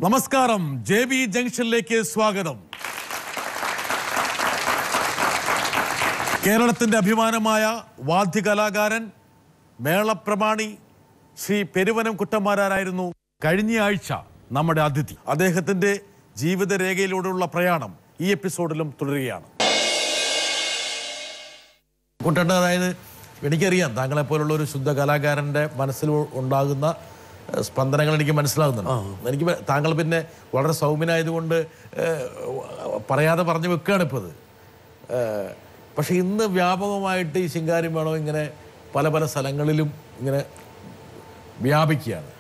നമസ്കാരം, JB ജംഗ്ഷനിലേക്ക് സ്വാഗതം. കേരളത്തിന്റെ അഭിമാനമായ വാദ്യകലാകാരൻ, മേളപ്രമാണി ശ്രീ പെരുവനം കുട്ടന്മാരായിരുന്നു കഴിഞ്ഞ ആഴ്ച നമ്മുടെ അതിഥി. അദ്ദേഹത്തിന്റെ ജീവിതരേഖയിലൂടെയുള്ള പ്രയാണം ഈ എപ്പിസോഡിലും തുടരുകയാണ്. കുട്ടേട്ട, അതായത് എനിക്കറിയാം താങ്കളെപ്പോലുള്ള ഒരു ശുദ്ധ കലാകാരൻ്റെ മനസ്സിൽ ഉണ്ടാകുന്ന സ്പന്ദനങ്ങൾ എനിക്ക് മനസ്സിലാകുന്നുണ്ട്. എനിക്ക് താങ്കൾ പിന്നെ വളരെ സൗമ്യനായതുകൊണ്ട് പറയാതെ പറഞ്ഞു വെക്കുകയാണ് ഇപ്പോൾ അത്. പക്ഷെ ഇന്ന് വ്യാപകമായിട്ട് ഈ ശിങ്കാരി മേളം ഇങ്ങനെ പല പല സ്ഥലങ്ങളിലും ഇങ്ങനെ വ്യാപിക്കുകയാണ്.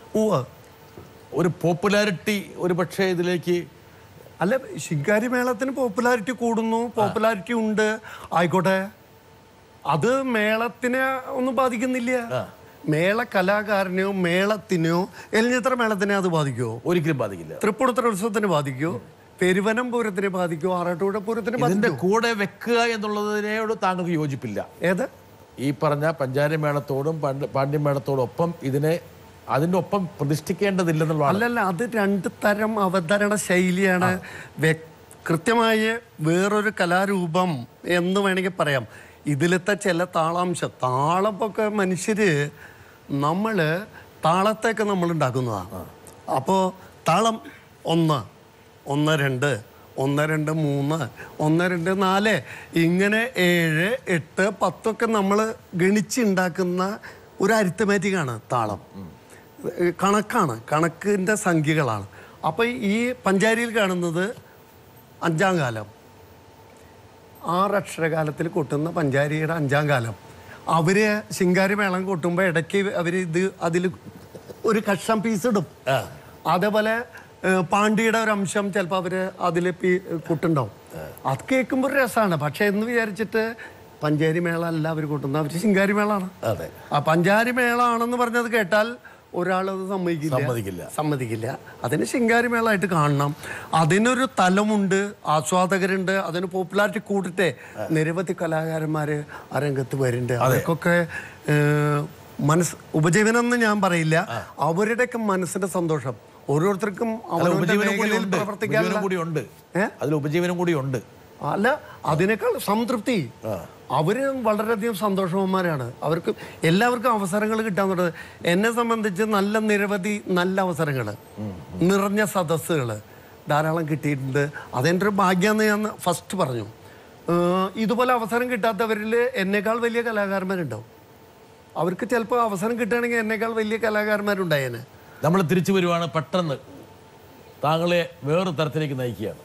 ഒരു പോപ്പുലാരിറ്റി ഒരു പക്ഷേ ഇതിലേക്ക് അല്ല, ശിങ്കാരി മേളത്തിന് പോപ്പുലാരിറ്റി കൂടുന്നു, പോപ്പുലാരിറ്റി ഉണ്ട്, ആയിക്കോട്ടെ. അത് മേളത്തിനെ ഒന്നും ബാധിക്കുന്നില്ല. മേള കലാകാരനെയോ മേളത്തിനെയോ എലിഞ്ഞിത്ര മേളത്തിനെ അത് ബാധിക്കുമോ? ഒരിക്കലും ബാധിക്കില്ല. തൃപ്പൂണിത്തുറ ഉത്സവത്തിന് ബാധിക്കുമോ? പെരുവനം പൂരത്തിന് ബാധിക്കുമോ? ആറാട്ടുപുഴ പൂരത്തിന് ഇതിന്റെ കൂടെ വെക്കുക എന്നുള്ളതിനോട് താങ്കൾക്ക് യോജിപ്പില്ല? ഏത് ഈ പറഞ്ഞ പഞ്ചാരി മേളത്തോടും പാണ്ഡ്യമേളത്തോടൊപ്പം ഇതിനെ അതിൻ്റെ ഒപ്പം പ്രതിഷ്ഠിക്കേണ്ടതില്ലെന്നുള്ള. അല്ലല്ല, അത് രണ്ട് തരം അവതരണ ശൈലിയാണ്. കൃത്യമായ വേറൊരു കലാരൂപം എന്ന് വേണമെങ്കിൽ പറയാം. ഇതിലത്തെ ചില താളമൊക്കെ മനുഷ്യര് താളത്തേക്ക് നമ്മൾ ഉണ്ടാക്കുന്നതാണ്. അപ്പോൾ താളം 1, 1, 2, 1, 2, 3, 1, 2, 4 ഇങ്ങനെ 7, 8, 10 ഒക്കെ നമ്മൾ ഗണിച്ചുണ്ടാക്കുന്ന ഒരു അരിത്തമാറ്റിക്കാണ് താളം. കണക്കിൻ്റെ സംഖ്യകളാണ്. അപ്പോൾ ഈ പഞ്ചാരിയിൽ കാണുന്നത് 5-ാം കാലം, 6 അക്ഷരകാലത്തിൽ കൊട്ടുന്ന പഞ്ചാരിയുടെ 5-ാം കാലം. അവർ ശിങ്കാരി മേളം കൊട്ടുമ്പോൾ ഇടയ്ക്ക് അതിൽ ഒരു കഷ്ണം പീസ് ഇടും. അതേപോലെ പാണ്ഡ്യയുടെ ഒരു അംശം ചിലപ്പോൾ അവർ അതിൽ കൊട്ടുണ്ടാവും. അത് കേൾക്കുമ്പോൾ ഒരു രസമാണ്. പക്ഷെ എന്ന് വിചാരിച്ചിട്ട് പഞ്ചാരി മേള അല്ല അവർ കൊട്ടുന്നത്, അവർ ശിങ്കാരി മേളമാണ്. അതെ, ആ പഞ്ചാരി മേളാണെന്ന് പറഞ്ഞത് കേട്ടാൽ ഒരാളത് സമ്മതിക്കില്ല. അതിന് ശിങ്കാരി മേളമായിട്ട് കാണണം. അതിനൊരു തലമുണ്ട്, ആസ്വാദകരുണ്ട്, അതിന് പോപ്പുലാരിറ്റി കൂട്ടിട്ട് നിരവധി കലാകാരന്മാർ ആ രംഗത്ത് വരുന്നുണ്ട്. അവർക്കൊക്കെ ഉപജീവനം എന്ന് ഞാൻ പറയില്ല, അവരുടെയൊക്കെ മനസ്സിന്റെ സന്തോഷം. ഓരോരുത്തർക്കും ഉപജീവനം കൂടി ഉണ്ട്. അല്ല, അതിനേക്കാൾ സംതൃപ്തി. അവര് വളരെയധികം സന്തോഷവന്മാരാണ്. എല്ലാവർക്കും അവസരങ്ങൾ കിട്ടാൻ തുടങ്ങി. എന്നെ സംബന്ധിച്ച് നിരവധി നല്ല അവസരങ്ങൾ, നിറഞ്ഞ സദസ്സുകൾ ധാരാളം കിട്ടിയിട്ടുണ്ട്. അതെൻ്റെ ഒരു ഭാഗ്യമെന്ന് ഞാൻ ഫസ്റ്റ് പറഞ്ഞു. ഇതുപോലെ അവസരം കിട്ടാത്തവരിൽ എന്നേക്കാൾ വലിയ കലാകാരന്മാരുണ്ടാവും. അവർക്ക് ചിലപ്പോൾ അവസരം കിട്ടുകയാണെങ്കിൽ എന്നേക്കാൾ വലിയ കലാകാരന്മാരുണ്ടായേനെ. നമ്മൾ തിരിച്ചു വരുവാണ്, പെട്ടെന്ന് താങ്കളെ വേറൊരു തരത്തിലേക്ക് നയിക്കുകയാണ്.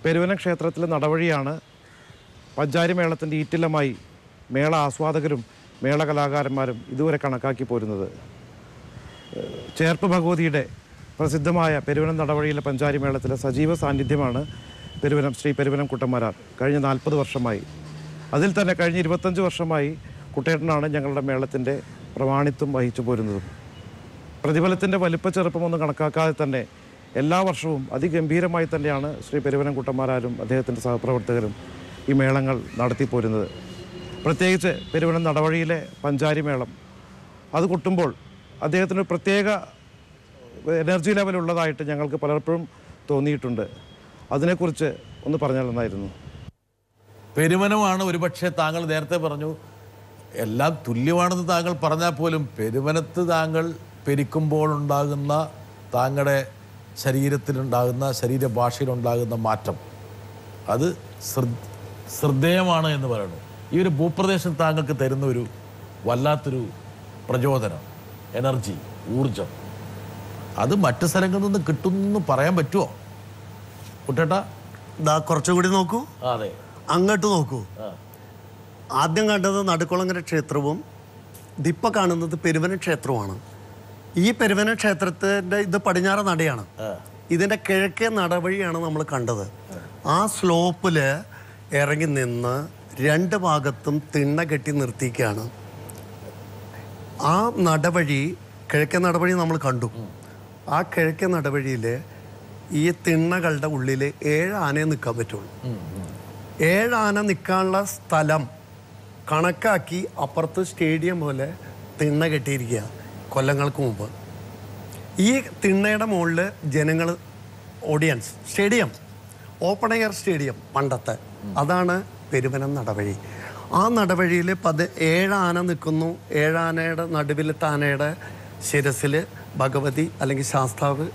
പെരുവനം ക്ഷേത്രത്തിലെ നടവഴിയാണ് പഞ്ചാരി മേളത്തിൻ്റെ ഈറ്റില്ലമായി മേള ആസ്വാദകരും മേള കലാകാരന്മാരും ഇതുവരെ കണക്കാക്കി പോരുന്നത്. ചേർപ്പ് ഭഗവതിയുടെ പ്രസിദ്ധമായ പെരുവനം നടവഴിയിലെ പഞ്ചാരി മേളത്തിലെ സജീവ സാന്നിധ്യമാണ് ശ്രീ പെരുവനം കുട്ടന്മാരാർ. കഴിഞ്ഞ 40 വർഷമായി, അതിൽ തന്നെ കഴിഞ്ഞ 25 വർഷമായി കുട്ടേട്ടനാണ് ഞങ്ങളുടെ മേളത്തിൻ്റെ പ്രമാണിത്വം വഹിച്ചു പോരുന്നതും. പ്രതിഫലത്തിൻ്റെ വലിപ്പച്ചെറുപ്പമൊന്നും കണക്കാക്കാതെ തന്നെ എല്ലാ വർഷവും അതിഗംഭീരമായി തന്നെയാണ് ശ്രീ പെരുവനം കുട്ടന്മാരാരും അദ്ദേഹത്തിൻ്റെ സഹപ്രവർത്തകരും ഈ മേളങ്ങൾ നടത്തിപ്പോരുന്നത്. പ്രത്യേകിച്ച് പെരുവനം നടവഴിയിലെ പഞ്ചാരി മേളം അത് കൊട്ടുമ്പോൾ അദ്ദേഹത്തിന് പ്രത്യേക എനർജി ലെവലുള്ളതായിട്ട് ഞങ്ങൾക്ക് പലപ്പോഴും തോന്നിയിട്ടുണ്ട്. അതിനെക്കുറിച്ച് ഒന്ന് പറഞ്ഞാൽ നന്നായിരുന്നു. പെരുവനമാണ് ഒരുപക്ഷെ താങ്കൾ നേരത്തെ പറഞ്ഞു എല്ലാം തുല്യമാണെന്ന് താങ്കൾ പറഞ്ഞാൽ പോലും പെരുവനത്ത് താങ്കൾ പെരുക്കുമ്പോൾ ഉണ്ടാകുന്ന താങ്കളുടെ ശരീരത്തിലുണ്ടാകുന്ന ശരീരഭാഷയിലുണ്ടാകുന്ന മാറ്റം അത് ശ്രദ്ധേയമാണ് എന്ന് പറയുന്നു. ഈ ഒരു ഭൂപ്രദേശം താങ്കൾക്ക് തരുന്ന ഒരു വല്ലാത്തൊരു പ്രചോദനം, എനർജി, ഊർജം, അത് മറ്റു സ്ഥലങ്ങളിൽ നിന്ന് കിട്ടുമെന്ന് പറയാൻ പറ്റുമോ കുട്ടേട്ടാ? കുറച്ചുകൂടി നോക്കൂ. അതെ, അങ്ങോട്ട് നോക്കൂ. ആദ്യം കണ്ടത് നടുക്കുളങ്ങര ക്ഷേത്രവും ഇപ്പം കാണുന്നത് പെരുവന ക്ഷേത്രവുമാണ്. ഈ പെരുവന ക്ഷേത്രത്തിൻ്റെ ഇത് പടിഞ്ഞാറ് നടയാണ്. ഇതിൻ്റെ കിഴക്കേ നടവഴിയാണ് നമ്മൾ കണ്ടത്. ആ സ്ലോപ്പിൽ ഇറങ്ങി നിന്ന് 2 ഭാഗത്തും തിണ്ണ കെട്ടി നിർത്തിക്കുകയാണ്. ആ നടവഴി, കിഴക്കേ നടവഴി നമ്മൾ കണ്ടു. ആ കിഴക്കേ നടവഴിയിൽ ഈ തിണ്ണകളുടെ ഉള്ളിൽ 7 ആനയെ നിൽക്കാൻ പറ്റുള്ളൂ. 7 ആന നിൽക്കാനുള്ള സ്ഥലം കണക്കാക്കി അപ്പുറത്ത് സ്റ്റേഡിയം പോലെ തിണ്ണ കെട്ടിയിരിക്കുക കൊല്ലങ്ങൾക്ക് മുമ്പ്. ഈ തിണ്ണയുടെ മുകളിൽ ജനങ്ങൾ, audience, stadium, open air stadium പണ്ടത്തെ, അതാണ് പെരുവനം നടവഴി. ആ നടവഴിയിൽ 7 ആന നിൽക്കുന്നു. 7 ആനയുടെ നടുവിലത്തെ ആനയുടെ ശിരസിൽ ഭഗവതി അല്ലെങ്കിൽ ശാസ്താവ്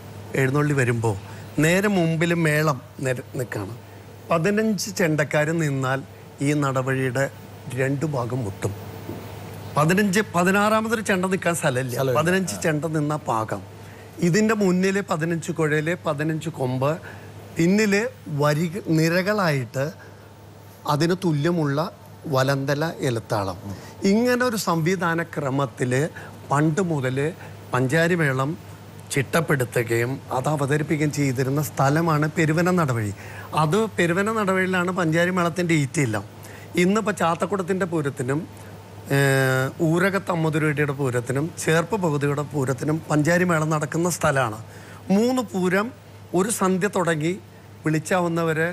എഴുന്നള്ളി വരുമ്പോൾ നേരെ മുമ്പിൽ മേളം നിൽക്കുകയാണ്. 15 ചെണ്ടക്കാർ നിന്നാൽ ഈ നടവഴിയുടെ 2 ഭാഗം മുട്ടും. 16-ാമതൊരു ചെണ്ട നിൽക്കാൻ സ്ഥലമില്ല. 15 ചെണ്ട നിന്ന പാകം. ഇതിൻ്റെ മുന്നിൽ 15 കുഴൽ, 15 കൊമ്പ്, പിന്നിൽ നിരകളായിട്ട് അതിന് തുല്യമുള്ള വലന്തല എലത്താളം. ഇങ്ങനെ ഒരു സംവിധാന ക്രമത്തിൽ പണ്ട് മുതൽ പഞ്ചാരിമേളം ചിട്ടപ്പെടുത്തുകയും അത് അവതരിപ്പിക്കുകയും ചെയ്തിരുന്ന സ്ഥലമാണ് പെരുവനം നടവഴി. അത് പെരുവനം നടവഴിയിലാണ് പഞ്ചാരിമേളത്തിൻ്റെ ഈറ്റില്ല. ഇന്നിപ്പോൾ ചാത്തക്കുടത്തിൻ്റെ പൂരത്തിനും ഊരകത്തമ്മതുരടിയുടെ പൂരത്തിനും ചേർപ്പ് ഭഗവതിയുടെ പൂരത്തിനും പഞ്ചാരിമേളം നടക്കുന്ന സ്ഥലമാണ്. 3 പൂരം ഒരു സന്ധ്യ തുടങ്ങി വിളിച്ചാവുന്നവരെ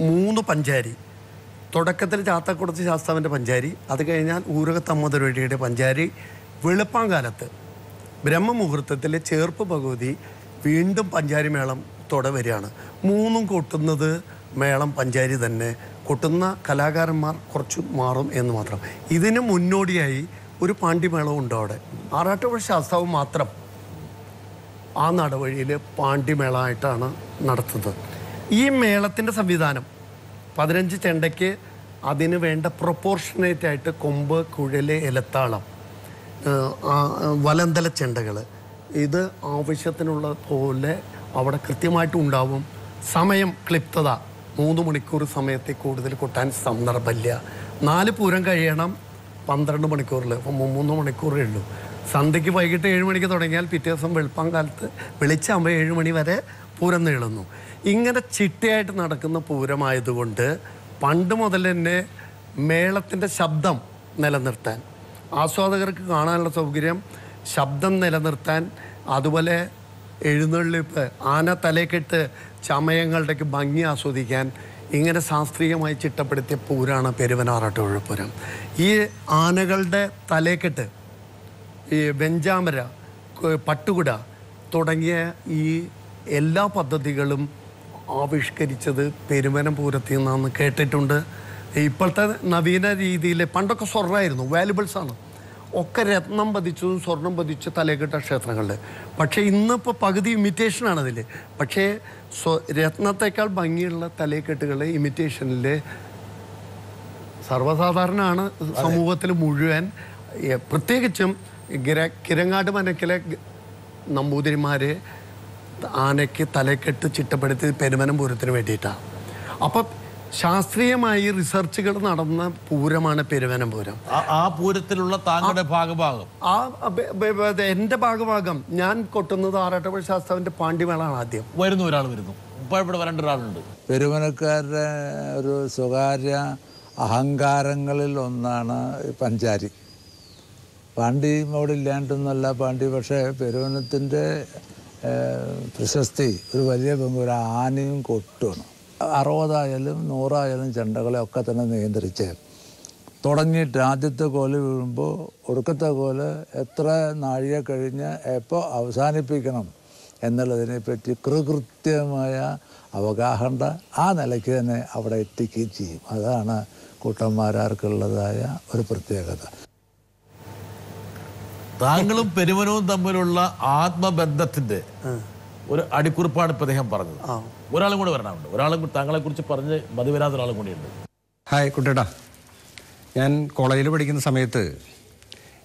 3 പഞ്ചാരി. തുടക്കത്തിൽ ചാത്തക്കുടത്ത് ശാസ്താവിൻ്റെ പഞ്ചാരി, അത് കഴിഞ്ഞാൽ ഊരകത്തമ്മതുരടിയുടെ പഞ്ചാരി. വെളുപ്പാങ്കാലത്ത് ബ്രഹ്മമുഹൂർത്തത്തിൽ ചേർപ്പ് ഭഗവതി വീണ്ടും പഞ്ചാരിമേളം വരികയാണ്. 3 കൊട്ടുന്നത് മേളം പഞ്ചാരി തന്നെ. കൊട്ടുന്ന കലാകാരന്മാർ കുറച്ച് മാറും എന്ന് മാത്രം. ഇതിന് മുന്നോടിയായി ഒരു പാണ്ഡിമേളവും ഉണ്ട് അവിടെ. ആറാട്ടുപുഴ ശാസ്താവ് മാത്രം ആ നടവഴിയിൽ പാണ്ഡിമേളമായിട്ടാണ് നടത്തുന്നത്. ഈ മേളത്തിൻ്റെ സംവിധാനം 15 ചെണ്ടയ്ക്ക് അതിന് വേണ്ട പ്രൊപ്പോർഷനേറ്റ് ആയിട്ട് കൊമ്പ്, കുഴല്, എലത്താളം, വലന്തല ചെണ്ടകൾ, ഇത് ആവശ്യത്തിനുള്ള പോലെ അവിടെ കൃത്യമായിട്ടും ഉണ്ടാവും. സമയം ക്ലിപ്തത, 3 മണിക്കൂർ സമയത്തിൽ കൂടുതൽ കൊട്ടാൻ സന്ദർഭമില്ല. 4 പൂരം കഴിയണം 12 മണിക്കൂറിൽ. അപ്പം 3 മണിക്കൂറേ ഉള്ളൂ. സന്ധ്യയ്ക്ക് വൈകിട്ട് 7 മണിക്ക് തുടങ്ങിയാൽ പിറ്റേ ദിവസം വെളുപ്പാങ്കാലത്ത് വെളിച്ചാകുമ്പോൾ 7 മണി വരെ പൂരം നീളുന്നു. ഇങ്ങനെ ചിട്ടയായിട്ട് നടക്കുന്ന പൂരമായതുകൊണ്ട് പണ്ട് മുതൽ തന്നെ മേളത്തിൻ്റെ ശബ്ദം നിലനിർത്താൻ, ആസ്വാദകർക്ക് കാണാനുള്ള സൗകര്യം, ശബ്ദം നിലനിർത്താൻ, അതുപോലെ എഴുന്നള്ളിപ്പ്, ആന തലക്കെട്ട്, ചമയങ്ങളുടെയൊക്കെ ഭംഗി ആസ്വദിക്കാൻ ഇങ്ങനെ ശാസ്ത്രീയമായി ചിട്ടപ്പെടുത്തിയ പൂരമാണ് പെരുവനാറാട്ടുപുഴ പൂരം. ഈ ആനകളുടെ തലക്കെട്ട്, ഈ വെഞ്ചാമര, പട്ടുകുട തുടങ്ങിയ ഈ എല്ലാ പദ്ധതികളും ആവിഷ്കരിച്ചത് പെരുവനം പൂരത്തിൽ നിന്നാണ് കേട്ടിട്ടുണ്ട്. ഇപ്പോഴത്തെ നവീന രീതിയിൽ പണ്ടൊക്കെ സ്വർണ്ണമായിരുന്നു, വാല്യുബിൾസാണ്, ഒക്കെ രത്നം പതിച്ചതും സ്വർണം പതിച്ച തലക്കെട്ട ക്ഷേത്രങ്ങളിൽ. പക്ഷേ ഇന്നിപ്പോൾ പകുതി ഇമിറ്റേഷനാണ് അതിൽ. പക്ഷേ രത്നത്തേക്കാൾ ഭംഗിയുള്ള തലക്കെട്ടുകൾ ഇമിറ്റേഷനിൽ സർവ്വസാധാരണമാണ് സമൂഹത്തിൽ മുഴുവൻ. പ്രത്യേകിച്ചും കിരങ്ങാട് മനക്കിലെ നമ്പൂതിരിമാർ ആനയ്ക്ക് തലക്കെട്ട് ചിട്ടപ്പെടുത്തി പെരുവനം പൂരത്തിന് വേണ്ടിയിട്ടാണ്. അപ്പം ശാസ്ത്രീയമായി റിസർച്ചുകൾ നടന്ന പൂരമാണ് പെരുവനം പൂരം. ആ പൂരത്തിലുള്ള താങ്കളുടെ ഭാഗഭാഗം, എൻ്റെ ഭാഗഭാഗം ഞാൻ കൊട്ടുന്നത് ആറാട്ടുപുഴ ശാസ്താവിൻ്റെ പാണ്ഡിമേളാണ്. ആദ്യം ഒരാൾ വരുന്നു, ഇപ്പോൾ ഇവിടെ വരേണ്ട ഒരാളുണ്ട്. പെരുവനക്കാരുടെ ഒരു സ്വകാര്യ അഹങ്കാരങ്ങളിൽ ഒന്നാണ് പഞ്ചാരി. പാണ്ഡി അവിടെ ഇല്ലാണ്ടൊന്നുമല്ല പാണ്ഡി, പക്ഷേ പെരുവനത്തിൻ്റെ പ്രശസ്തി ഒരു വലിയ പങ്ക് ഒരു ആനയും കൊട്ടുമാണ്. 60 100 ചെണ്ടകളെ ഒക്കെ തന്നെ നിയന്ത്രിച്ച് തുടങ്ങിയിട്ട് ആദ്യത്തെ കോല് വീഴുമ്പോൾ ഒടുക്കത്തെ കോല് എത്ര നാഴിക കഴിഞ്ഞ് എപ്പോൾ അവസാനിപ്പിക്കണം എന്നുള്ളതിനെപ്പറ്റി കൃത്യമായ അവഗാഹണ്ട ആ നിലയ്ക്ക് തന്നെ അവിടെ എത്തിക്കുകയും ചെയ്യും. അതാണ് കൂട്ടന്മാരാർക്കുള്ളതായ ഒരു പ്രത്യേകത. താങ്കളും പെരുവനവും തമ്മിലുള്ള ആത്മബന്ധത്തിന്റെ ഒരു അടിക്കുറിപ്പാണ് ഇപ്പം അദ്ദേഹം പറഞ്ഞത്. ഒരാളും കൂടെ വരണമുണ്ട്, ഒരാളും താങ്കളെ കുറിച്ച് പറഞ്ഞ് മതി വരാത്ത ഒരാളും കൂടിയുണ്ട്. ഹായ് കുട്ടേട്ടാ, ഞാൻ കോളേജിൽ പഠിക്കുന്ന സമയത്ത്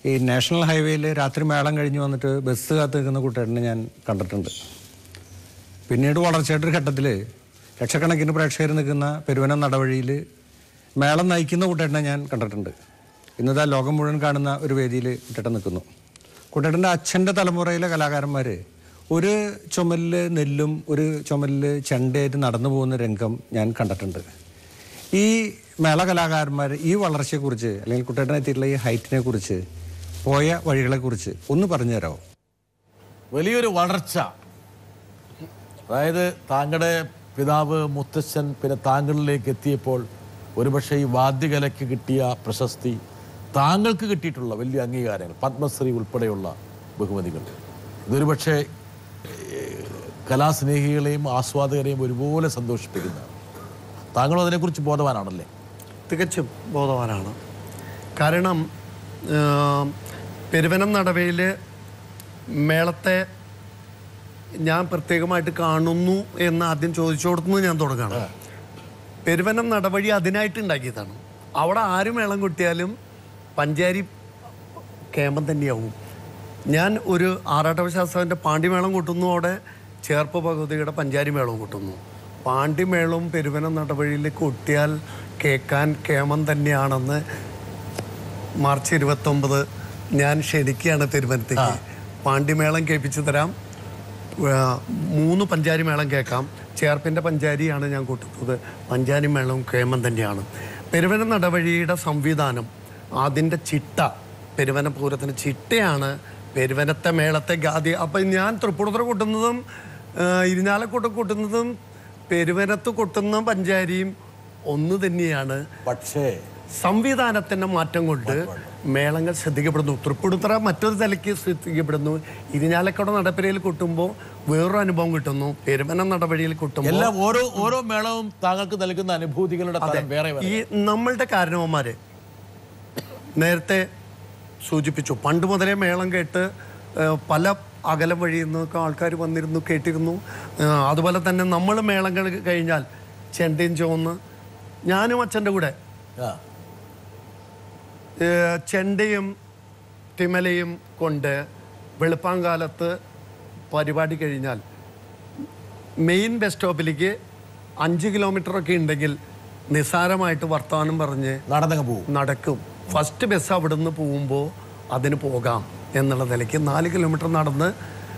ഈ നാഷണൽ ഹൈവേയിൽ രാത്രി മേളം കഴിഞ്ഞ് വന്നിട്ട് ബസ് കാത്ത് നിൽക്കുന്ന കുട്ടേട്ടനെ ഞാൻ കണ്ടിട്ടുണ്ട്. പിന്നീട് വളർച്ചയുടെ ഒരു ഘട്ടത്തിൽ ലക്ഷക്കണക്കിന് പ്രേക്ഷകർ നിൽക്കുന്ന പെരുവനം നടവഴിയിൽ മേളം നയിക്കുന്ന കുട്ടേട്ടനെ ഞാൻ കണ്ടിട്ടുണ്ട്. ഇന്നതാ ലോകം മുഴുവൻ കാണുന്ന ഒരു വേദിയിൽ കുട്ടേട്ടൻ നിൽക്കുന്നു. കുട്ടേട്ടൻ്റെ അച്ഛൻ്റെ തലമുറയിലെ കലാകാരന്മാർ ഒരു ചുമലിൽ നെല്ലും ഒരു ചുമലിൽ ചെണ്ടയായിട്ട് നടന്നു പോകുന്ന രംഗം ഞാൻ കണ്ടിട്ടുണ്ട്. ഈ മേള കലാകാരന്മാർ ഈ വളർച്ചയെക്കുറിച്ച് അല്ലെങ്കിൽ കുട്ടേട്ടനെത്തിയിട്ടുള്ള ഈ ഹൈറ്റിനെ കുറിച്ച്, പോയ വഴികളെക്കുറിച്ച് ഒന്ന് പറഞ്ഞു തരാമോ? വലിയൊരു വളർച്ച, അതായത് താങ്കളുടെ പിതാവ്, മുത്തച്ഛൻ, പിന്നെ താങ്കളിലേക്ക് എത്തിയപ്പോൾ ഒരുപക്ഷെ ഈ വാദ്യകലയ്ക്ക് കിട്ടിയ പ്രശസ്തി, താങ്കൾക്ക് കിട്ടിയിട്ടുള്ള വലിയ അംഗീകാരങ്ങൾ, പത്മശ്രീ ഉൾപ്പെടെയുള്ള ബഹുമതികൾ. ഇതൊരു പക്ഷേ കലാസ്നേഹികളെയും ആസ്വാദകരെയും ഒരുപോലെ സന്തോഷിപ്പിക്കുന്നതാണ്. താങ്കളും അതിനെക്കുറിച്ച് ബോധവാനാണല്ലേ? തികച്ചും ബോധവാനാണ്. കാരണം പെരുവനം നടവയിൽ മേളത്തെ ഞാൻ പ്രത്യേകമായിട്ട് കാണുന്നു എന്ന് ആദ്യം ചോദിച്ചു കൊടുത്തു ഞാൻ തുടങ്ങുകയാണ്. പെരുവനം നടവഴി അതിനായിട്ട് ഉണ്ടാക്കിയതാണ്. അവിടെ ആര് മേളം കൊട്ടിയാലും പഞ്ചാരി കേമം തന്നെയാവും. ഞാൻ ഒരു ആറാട്ടവ ശാസ്ത്രൻ്റെ പാണ്ടിമേളം കൊട്ടുന്നു, അവിടെ ചേർപ്പ് ഭഗവതിയുടെ പഞ്ചാരി മേളവും കൊട്ടുന്നു. പാണ്ടിമേളവും പെരുവനം നടവഴിയിൽ കൊട്ടിയാൽ കേൾക്കാൻ കേമം തന്നെയാണെന്ന് മാർച്ച് 29 ഞാൻ ക്ഷണിക്കുകയാണ് പെരുവനത്തേക്ക്. പാണ്ടിമേളം കേൾപ്പിച്ചു തരാം, 3 പഞ്ചാരി മേളം കേൾക്കാം. ചേർപ്പിൻ്റെ പഞ്ചാരിയാണ് ഞാൻ കൊട്ടുന്നത്. പഞ്ചാരി മേളവും കേമം തന്നെയാണ്. പെരുവനം നടവഴിയുടെ സംവിധാനം, അതിൻ്റെ ചിട്ട, പെരുവന പൂരത്തിന് ചിട്ടയാണ് പെരുവനത്തെ മേളത്തെ ഗാതി. അപ്പം ഞാൻ തൃപ്പൂണിത്തുറ കൊട്ടുന്നതും ഇരിഞ്ഞാലക്കുട കൊട്ടുന്നതും പെരുവനത്ത് കൊട്ടുന്ന പഞ്ചാരിയും ഒന്ന് തന്നെയാണ്. പക്ഷേ സംവിധാനത്തിൻ്റെ മാറ്റം കൊണ്ട് മേളങ്ങൾ ശ്രദ്ധിക്കപ്പെടുന്നു. തൃപ്പൂണിത്തുറ മറ്റൊരു തലയ്ക്ക് ശ്രദ്ധിക്കപ്പെടുന്നു. ഇരിഞ്ഞാലക്കുട നടപ്പരയിൽ കൊട്ടുമ്പോൾ വേറൊരു അനുഭവം കിട്ടുന്നു. പെരുവനം നടവഴിയിൽ കൊട്ടുമ്പോൾ എല്ലാം ഓരോ മേളവും താങ്കൾക്ക് നൽകുന്ന അനുഭൂതികളുടെ തലം വേറെ. ഈ നമ്മളുടെ കാരണവന്മാര് നേരത്തെ സൂചിപ്പിച്ചു, പണ്ട് മുതലേ മേളം കേട്ട് പല അകലം വഴിയിൽ നിന്നൊക്കെ ആൾക്കാർ വന്നിരുന്നു, കേട്ടിരുന്നു. അതുപോലെ തന്നെ നമ്മൾ മേളങ്ങൾ കഴിഞ്ഞാൽ ചെണ്ടയും ചുവന്ന് ഞാനും അച്ഛൻ്റെ കൂടെ ചെണ്ടയും തിമലയും കൊണ്ട് വെളുപ്പാങ്കാലത്ത് പരിപാടി കഴിഞ്ഞാൽ മെയിൻ ബസ് സ്റ്റോപ്പിലേക്ക് 5 കിലോമീറ്ററൊക്കെ ഉണ്ടെങ്കിൽ നിസ്സാരമായിട്ട് വർത്തമാനം പറഞ്ഞ് നടക്കും. ഫസ്റ്റ് ബസ് അവിടെ നിന്ന് പോകുമ്പോൾ അതിന് പോകാം എന്നുള്ള നിലയ്ക്ക് 4 കിലോമീറ്റർ നടന്ന്,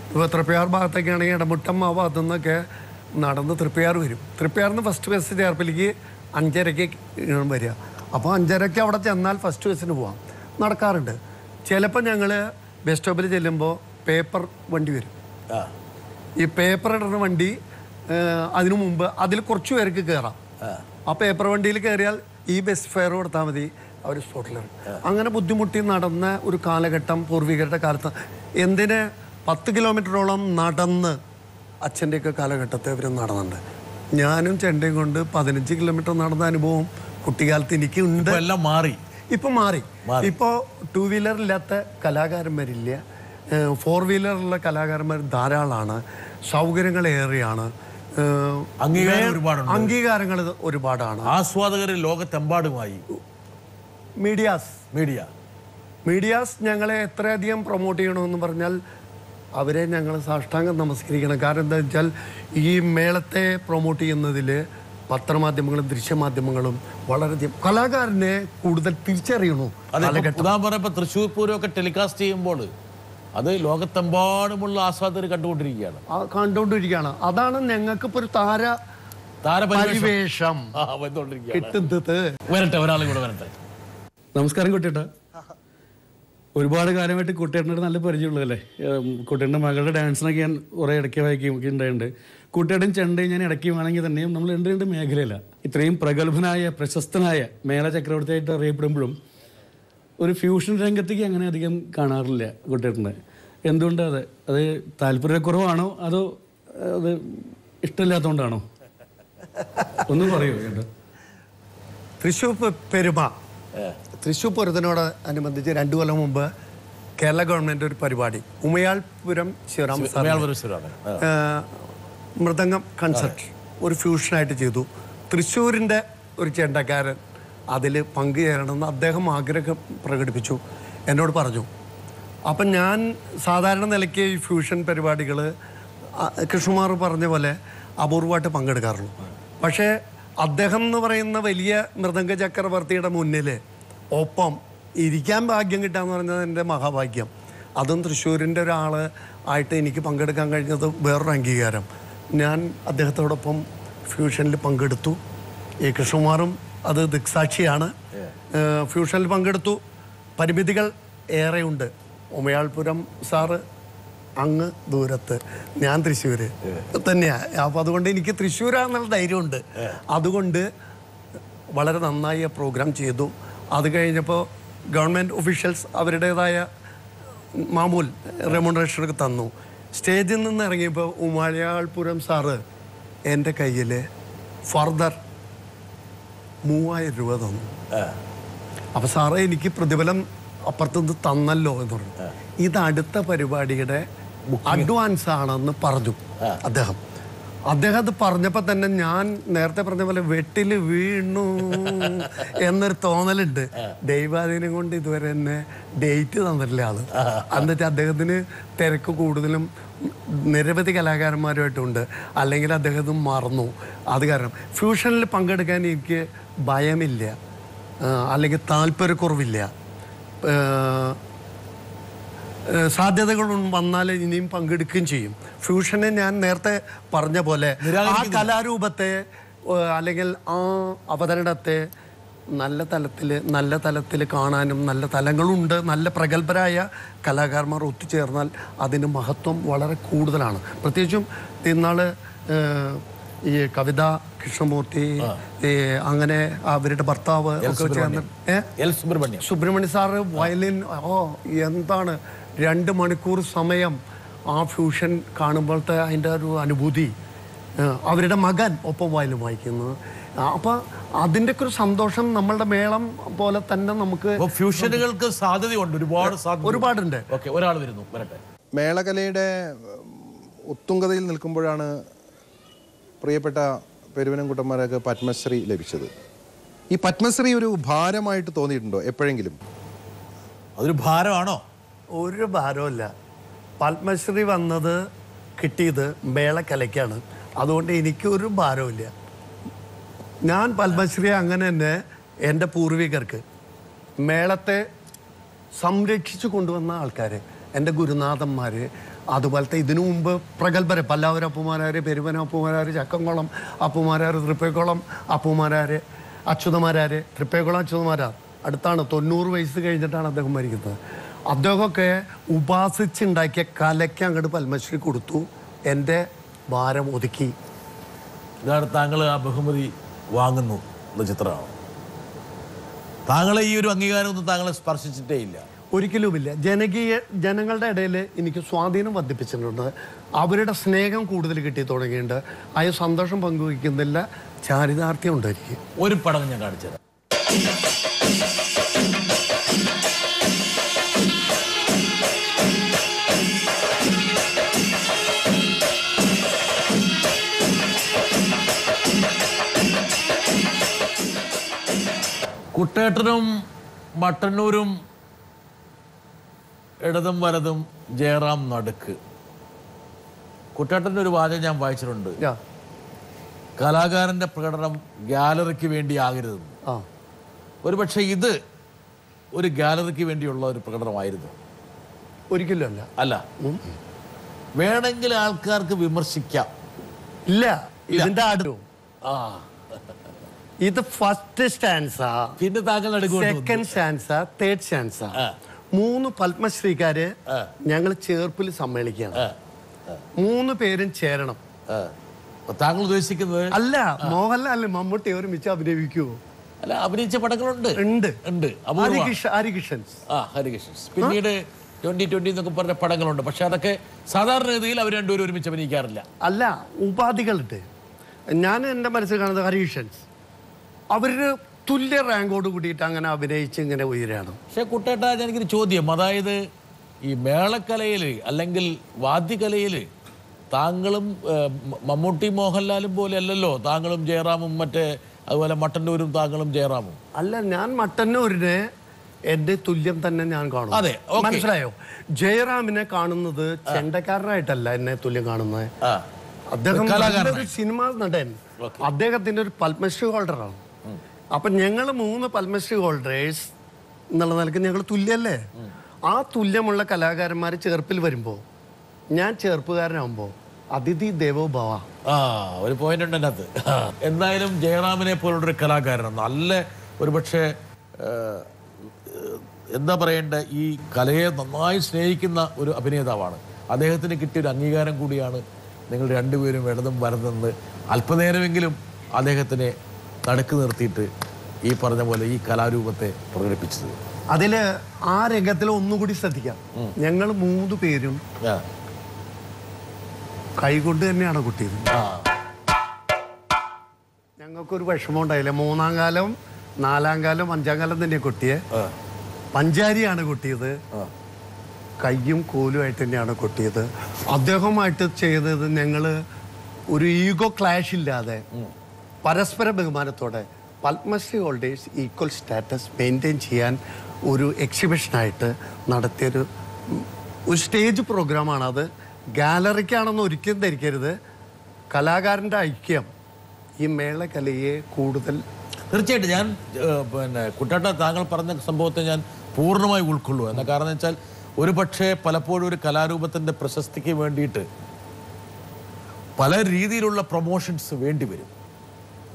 ഇപ്പോൾ തൃപ്പയാർ ഭാഗത്തേക്കാണെങ്കിൽ ഇടമുട്ടം ആ ഭാഗത്തു നിന്നൊക്കെ നടന്ന് തൃപ്പയാർ വരും. തൃപ്പയാറിൽ നിന്ന് ഫസ്റ്റ് ബസ് ചേർപ്പിലേക്ക് 5:30 വരിക. അപ്പോൾ 5:30 അവിടെ ചെന്നാൽ ഫസ്റ്റ് ബസ്സിന് പോവാം. നടക്കാറുണ്ട്. ചിലപ്പോൾ ഞങ്ങൾ ബസ് സ്റ്റോപ്പിൽ ചെല്ലുമ്പോൾ പേപ്പർ വണ്ടി വരും. ഈ പേപ്പർ ഇടുന്ന വണ്ടി അതിനു മുമ്പ് അതിൽ കുറച്ച് പേർക്ക് കയറാം. ആ പേപ്പർ വണ്ടിയിൽ കയറിയാൽ ഈ ബസ് ഫെയർ കൊടുത്താൽ മതി, അവർ സ്പോട്ടിലിറങ്ങും. അങ്ങനെ ബുദ്ധിമുട്ടി നടന്ന ഒരു കാലഘട്ടം പൂർവികരുടെ കാലത്ത്. എന്തിന് 10 കിലോമീറ്ററോളം നടന്ന് അച്ഛൻ്റെയൊക്കെ കാലഘട്ടത്തെ അവർ നടന്നുണ്ട്. ഞാനും ചെണ്ടയും കൊണ്ട് 15 കിലോമീറ്റർ നടന്ന അനുഭവം കുട്ടിക്കാലത്ത് എനിക്ക് ഉണ്ട്. എല്ലാം മാറി. ഇപ്പം മാറി. ഇപ്പോൾ 2 വീലറില്ലാത്ത കലാകാരന്മാരില്ല, 4 വീലറുള്ള കലാകാരന്മാർ ധാരാളമാണ്. സൗകര്യങ്ങൾ ഏറെയാണ്, അംഗീകാരങ്ങൾ ഒരുപാടാണ്. ആസ്വാദകർ ലോകത്തെമ്പാടുമായി. മീഡിയാസ് ഞങ്ങളെ എത്രയധികം പ്രൊമോട്ട് ചെയ്യണമെന്ന് പറഞ്ഞാൽ അവരെ ഞങ്ങൾ സാഷ്ടാംഗം നമസ്കരിക്കണം. കാരണം എന്താ വെച്ചാൽ ഈ മേളത്തെ പ്രൊമോട്ട് ചെയ്യുന്നതിൽ പത്രമാധ്യമങ്ങളും ദൃശ്യമാധ്യമങ്ങളും വളരെയധികം കലാകാരനെ കൂടുതൽ തിരിച്ചറിയണു. തൃശ്ശൂർ പൂരമൊക്കെ ടെലികാസ്റ്റ് ചെയ്യുമ്പോൾ അത് ലോകത്തെമ്പാടുമുള്ള ആസ്വാദകർ കണ്ടുകൊണ്ടിരിക്കുകയാണ്. അതാണ് ഞങ്ങൾക്ക് ഇപ്പോൾ ഒരു താരപരിവേഷം കിട്ടുന്നത്. ഒരാളും കൂടെ വരട്ടെ. നമസ്കാരം കുട്ടിയേട്ടാ. ഒരുപാട് കാലമായിട്ട് കുട്ടിയേട്ടനോട് നല്ല പരിചയമുള്ളതല്ലേ. കുട്ടിയേട്ടൻ്റെ മകളുടെ ഡാൻസിനൊക്കെ ഞാൻ കുറേ ഇടയ്ക്ക് വായിക്കുകയൊക്കെ ഉണ്ടായിട്ടുണ്ട്. കുട്ടിയേട്ടൻ ചെണ്ടയും ഞാൻ ഇടയ്ക്ക് വേണമെങ്കിൽ തന്നെയും നമ്മൾ രണ്ട് മേഖലയിലാണ്. ഇത്രയും പ്രഗത്ഭനായ പ്രശസ്തനായ മേള ചക്രവർത്തിയായിട്ട് അറിയപ്പെടുമ്പോഴും ഒരു ഫ്യൂഷൻ രംഗത്തേക്ക് അങ്ങനെ അധികം കാണാറില്ല കുട്ടിയേട്ടനെ. എന്തുകൊണ്ടാണ് അത് താല്പര്യക്കുറവാണോ അതോ അത് ഇഷ്ടമില്ലാത്തതുകൊണ്ടാണോ? ഒന്നും പറയൂ ചേട്ടാ. തൃശ്ശൂർ പൂരത്തിനോട് അനുബന്ധിച്ച് 2 കൊല്ലം മുമ്പ് കേരള ഗവൺമെൻറ് ഒരു പരിപാടി ഉമയാൾപുരം ശിവരാം മൃദംഗം കൺസെർട്ട് ഒരു ഫ്യൂഷനായിട്ട് ചെയ്തു. തൃശ്ശൂരിൻ്റെ ഒരു ചെണ്ടക്കാരൻ അതിൽ പങ്കുചേരണമെന്ന് അദ്ദേഹം ആഗ്രഹം പ്രകടിപ്പിച്ചു, എന്നോട് പറഞ്ഞു. അപ്പം ഞാൻ സാധാരണ നിലയ്ക്ക് ഈ ഫ്യൂഷൻ പരിപാടികൾ കൃഷ്ണകുമാർ പറഞ്ഞ പോലെ അപൂർവമായിട്ട് പങ്കെടുക്കാറുള്ളൂ. പക്ഷേ അദ്ദേഹം എന്ന് പറയുന്ന വലിയ മൃദംഗ ചക്രവർത്തിയുടെ മുന്നിൽ ഒപ്പം ഇരിക്കാൻ ഭാഗ്യം കിട്ടാന്ന് പറഞ്ഞത് എൻ്റെ മഹാഭാഗ്യം. അതും തൃശ്ശൂരിൻ്റെ ഒരാൾ ആയിട്ട് എനിക്ക് പങ്കെടുക്കാൻ കഴിഞ്ഞത് വേറൊരു അംഗീകാരം. ഞാൻ അദ്ദേഹത്തോടൊപ്പം ഫ്യൂഷനിൽ പങ്കെടുത്തു. ഈ കൃഷ്ണകുമാറും അത് ദിക്സാക്ഷിയാണ്. ഫ്യൂഷനിൽ പങ്കെടുത്തു. പരിമിതികൾ ഏറെയുണ്ട്. ഉമയാൾപുരം സാറ് അങ്ങ് ദൂരത്ത്, ഞാൻ തൃശ്ശൂർ തന്നെയാണ്. അപ്പോൾ അതുകൊണ്ട് എനിക്ക് തൃശ്ശൂരാന്നുള്ള ധൈര്യമുണ്ട്. അതുകൊണ്ട് വളരെ നന്നായി പ്രോഗ്രാം ചെയ്തു. അത് കഴിഞ്ഞപ്പോൾ ഗവൺമെൻറ് ഒഫീഷ്യൽസ് അവരുടേതായ മാമൂൽ റെമ്യൂണറേഷനൊക്കെ തന്നു. സ്റ്റേജിൽ നിന്ന് ഇറങ്ങിയപ്പോൾ ഉമാളിയാൾപുരം സാറ് എൻ്റെ കയ്യിൽ ഫർദർ 3000 രൂപ തന്നു. അപ്പോൾ സാറേ എനിക്ക് പ്രതിഫലം അപ്പുറത്തുനിന്ന് തന്നല്ലോ എന്ന് പറഞ്ഞു. ഇത് അടുത്ത പരിപാടിയുടെ അഡ്വാൻസ് ആണെന്ന് പറഞ്ഞു അദ്ദേഹം. അത് പറഞ്ഞപ്പോൾ തന്നെ ഞാൻ നേരത്തെ പറഞ്ഞ പോലെ വെട്ടിൽ വീണു എന്നൊരു തോന്നലുണ്ട്. ദൈവാധീനം കൊണ്ട് ഇതുവരെ എന്നെ ഡേറ്റ് തന്നിട്ടില്ല ആള്. എന്നുവെച്ചാൽ അദ്ദേഹത്തിന് തിരക്ക് കൂടുതലും നിരവധി കലാകാരന്മാരുമായിട്ടുണ്ട്, അല്ലെങ്കിൽ അദ്ദേഹം മറന്നു. അത് കാരണം ഫ്യൂഷനിൽ പങ്കെടുക്കാൻ എനിക്ക് ഭയമില്ല, അല്ലെങ്കിൽ താല്പര്യക്കുറവില്ല. സാധ്യതകൾ വന്നാൽ ഇനിയും പങ്കെടുക്കുകയും ചെയ്യും. ഫ്യൂഷനെ ഞാൻ നേരത്തെ പറഞ്ഞ പോലെ ആ കലാരൂപത്തെ അല്ലെങ്കിൽ ആ അവതരണത്തെ നല്ല തലത്തിൽ കാണാനും നല്ല തലങ്ങളുണ്ട്. നല്ല പ്രഗത്ഭരായ കലാകാരന്മാർ ഒത്തുചേർന്നാൽ അതിന് മഹത്വം വളരെ കൂടുതലാണ്. പ്രത്യേകിച്ചും ഇന്നാൾ ഈ കവിത കൃഷ്ണമൂർത്തി, അങ്ങനെ അവരുടെ ഭർത്താവ് ഒക്കെ ചേർന്ന് സുബ്രഹ്മണ്യ സാറ് വയലിൻ, എന്താണ് 2 മണിക്കൂർ സമയം ആ ഫ്യൂഷൻ കാണുമ്പോഴത്തെ അതിൻ്റെ ഒരു അനുഭൂതി. അവരുടെ മകൻ ഒപ്പം വയലിൻ വായിക്കുന്നു. അപ്പം അതിൻ്റെയൊക്കെ ഒരു സന്തോഷം നമ്മളുടെ മേളം പോലെ തന്നെ നമുക്ക് ഫ്യൂഷനുകൾക്ക് സാധ്യതയുണ്ട്, ഒരുപാടുണ്ട്. ഒരാൾ വരുന്നു, വരട്ടെ. മേളകലയുടെ ഉത്തുംഗതയിൽ നിൽക്കുമ്പോഴാണ് പ്രിയപ്പെട്ട പെരുവനംകുട്ടന്മാരൊക്കെ പത്മശ്രീ ലഭിച്ചത്. ഈ പത്മശ്രീ ഒരു ഭാരമായിട്ട് തോന്നിയിട്ടുണ്ടോ എപ്പോഴെങ്കിലും? അതൊരു ഭാരമാണോ? ഒരു ഭാരമല്ല. പത്മശ്രീ കിട്ടിയത് മേളക്കലയ്ക്കാണ്. അതുകൊണ്ട് എനിക്കൊരു ഭാരമില്ല. ഞാൻ പത്മശ്രീ അങ്ങനെ തന്നെ എൻ്റെ പൂർവികർക്ക് മേളത്തെ സംരക്ഷിച്ചു കൊണ്ടുവന്ന ആൾക്കാർ, എൻ്റെ ഗുരുനാഥന്മാർ, അതുപോലത്തെ ഇതിനു മുമ്പ് പ്രഗത്ഭർ പല്ലാവൂർ അപ്പുമാരാർ, പെരുവന അപ്പുമാരാർ, ചക്കംകുളം അപ്പുമാരാർ, തൃപ്പേക്കുളം അപ്പുമാരാർ, അച്യുതമാരാർ. തൃപ്പേക്കുളം അച്യുതമാരാർ അടുത്താണ്, 90 വയസ്സ് കഴിഞ്ഞിട്ടാണ് അദ്ദേഹം മരിക്കുന്നത്. അദ്ദേഹമൊക്കെ ഉപാസിച്ചുണ്ടാക്കിയ കലയ്ക്ക് അങ്ങോട്ട് പത്മശ്രീ കൊടുത്തു. എൻ്റെ ഭാരം ഒതുക്കി. ഇതാണ് താങ്കൾ ആ ബഹുമതി വാങ്ങുന്നു എന്ന ചിത്രമാണ്. താങ്കളെ ഈ ഒരു അംഗീകാരമൊന്നും താങ്കളെ സ്പർശിച്ചിട്ടേ ഇല്ല? ഒരിക്കലുമില്ല. ജനങ്ങളുടെ ഇടയിൽ എനിക്ക് സ്വാധീനം വർദ്ധിപ്പിച്ചിട്ടുണ്ട്. അവരുടെ സ്നേഹം കൂടുതൽ കിട്ടി തുടങ്ങിയിട്ടുണ്ട്. ആ സന്തോഷം പങ്കുവയ്ക്കുന്നില്ല, ചാരിതാർത്ഥ്യം ഉണ്ടായിരിക്കും. ഒരു പടം ഞാൻ കാണിച്ചുതരാം. കുട്ടേട്ടനും മട്ടന്നൂരും ഇടതും വലതും, ജയറാം നടുക്ക്. കുട്ടേട്ടൻ്റെ ഒരു വാചകം ഞാൻ വായിച്ചിട്ടുണ്ട്, കലാകാരൻ്റെ പ്രകടനം ഗാലറിക്ക് വേണ്ടി ആകരുതെന്ന്. ഒരുപക്ഷെ ഇത് ഒരു ഗാലറിക്ക് വേണ്ടിയുള്ള ഒരു പ്രകടനമായിരുന്നു? ഒരിക്കലും അല്ല. വേണമെങ്കിൽ ആൾക്കാർക്ക് വിമർശിക്കാം. ഇല്ല, ഇതിന്റെ ഇത് ഫസ്റ്റ് സ്റ്റാൻസ, പിന്നെ താങ്കൾ സെക്കൻഡ് സ്റ്റാൻസ, തേർഡ് സ്റ്റാൻസ. 3 പത്മശ്രീക്കാര് ഞങ്ങൾ ചേർപ്പിൽ സമ്മേളിക്കുകയാണ്. 3 പേരും ചേരണം. താങ്കൾ ഉദ്ദേശിക്കുന്നത്? അല്ല, മോഹൻലാൽ മമ്മൂട്ടി ഒരുമിച്ച് അഭിനയിക്കുമോ? അല്ല, അഭിനയിച്ച പടങ്ങളുണ്ട്. ഹരികൃഷ്ണൻസ്, പിന്നീട് 2020 എന്നൊക്കെ പറഞ്ഞ പടങ്ങളുണ്ട്. പക്ഷെ അതൊക്കെ സാധാരണഗതിയിൽ അവർ രണ്ടുപേരും ഒരുമിച്ച് അഭിനയിക്കാറില്ല. അല്ല, ഉപാധികളുണ്ട്. ഞാൻ എൻ്റെ മനസ്സിൽ കാണുന്നത് ഹരികൃഷ്ണൻസ് അവര് തുല്യ റാങ്കോട് കൂടിയിട്ട് അങ്ങനെ അഭിനയിച്ച് ഇങ്ങനെ ഉയരാണ്. പക്ഷെ കുട്ടേട്ടാ, എനിക്കൊരു ചോദ്യം. അതായത് ഈ മേളക്കലയിൽ അല്ലെങ്കിൽ വാദ്യകലയിൽ താങ്കളും മമ്മൂട്ടി മോഹൻലാലും പോലെ അല്ലല്ലോ താങ്കളും ജയറാമും, മറ്റേ അതുപോലെ മട്ടന്നൂരും താങ്കളും ജയറാമും. അല്ല, ഞാൻ മട്ടന്നൂരിനെ എന്റെ തുല്യം തന്നെ ഞാൻ കാണും. അതെ, മനസ്സിലായോ? ജയറാമിനെ കാണുന്നത് ചെണ്ടക്കാരനായിട്ടല്ല എന്നെ തുല്യം കാണുന്നത്. അദ്ദേഹം ഒരു സിനിമാ നടൻ, അദ്ദേഹത്തിന്റെ ഒരു പത്മശ്രീ ഹോൾഡറാണ്. അപ്പൊ ഞങ്ങൾ 3 പത്മശ്രീ ഹോൾഡേഴ്സ് എന്നുള്ള നിലയ്ക്ക് ഞങ്ങൾ തുല്യല്ലേ? ആ തുല്യമുള്ള കലാകാരന്മാർ ചേർപ്പിൽ വരുമ്പോൾ, ഞാൻ ചേർപ്പുകാരനാകുമ്പോൾ അതിഥി ദേവോ ഭവ. ഒരു പോയിന്റ് ഉണ്ട് അതിനകത്ത്. എന്തായാലും ജയറാമിനെ പോലുള്ളൊരു കലാകാരൻ, നല്ല ഒരുപക്ഷെ എന്താ പറയേണ്ട, ഈ കലയെ നന്നായി സ്നേഹിക്കുന്ന ഒരു അഭിനേതാവാണ്. അദ്ദേഹത്തിന് കിട്ടിയൊരു അംഗീകാരം കൂടിയാണ് നിങ്ങൾ രണ്ടുപേരും ഇടതും വലതെന്ന് അല്പനേരമെങ്കിലും അദ്ദേഹത്തിനെ നടുക്ക് നിർത്തിയിട്ട് ഈ പറഞ്ഞ പോലെ ഈ കലാരൂപത്തെ പ്രകടിപ്പിച്ചത്. അതിൽ ആ രംഗത്തിൽ ഒന്നുകൂടി ശ്രദ്ധിക്കാം. ഞങ്ങൾ 3 പേരും കൈകൊണ്ട് തന്നെയാണ് കൊട്ടിയത്. ഞങ്ങൾക്കൊരു വിഷമം ഉണ്ടായില്ല. 3-ാം കാലം 4-ാം കാലം 5-ാം കാലം തന്നെ കൊട്ടിയെ. പഞ്ചാരിയാണ് കൊട്ടിയത്. കയ്യും കോലുമായിട്ട് തന്നെയാണ് കൊട്ടിയത്. അദ്ദേഹമായിട്ട് ചെയ്തത് ഞങ്ങൾ ഒരു ഈഗോ ക്ലാഷ് ഇല്ലാതെ പരസ്പര ബഹുമാനത്തോടെ Padma Shri holders equal status maintain ചെയ്യാൻ ഒരു എക്സിബിഷനായിട്ട് നടത്തിയൊരു സ്റ്റേജ് പ്രോഗ്രാമാണ്. അത് ഗാലറിക്കാണെന്ന് ഒരിക്കലും ധരിക്കരുത്. കലാകാരൻ്റെ ഐക്യം ഈ മേളകലയെ കൂടുതൽ തീർച്ചയായിട്ടും ഞാൻ പിന്നെ കുട്ടേട്ട താങ്കൾ പറഞ്ഞ സംഭവത്തെ ഞാൻ പൂർണ്ണമായി ഉൾക്കൊള്ളുക. എന്ന കാരണം എന്ന് വെച്ചാൽ ഒരു പക്ഷേ പലപ്പോഴും ഒരു കലാരൂപത്തിൻ്റെ പ്രശസ്തിക്ക് വേണ്ടിയിട്ട് പല രീതിയിലുള്ള പ്രൊമോഷൻസ് വേണ്ടി വരും.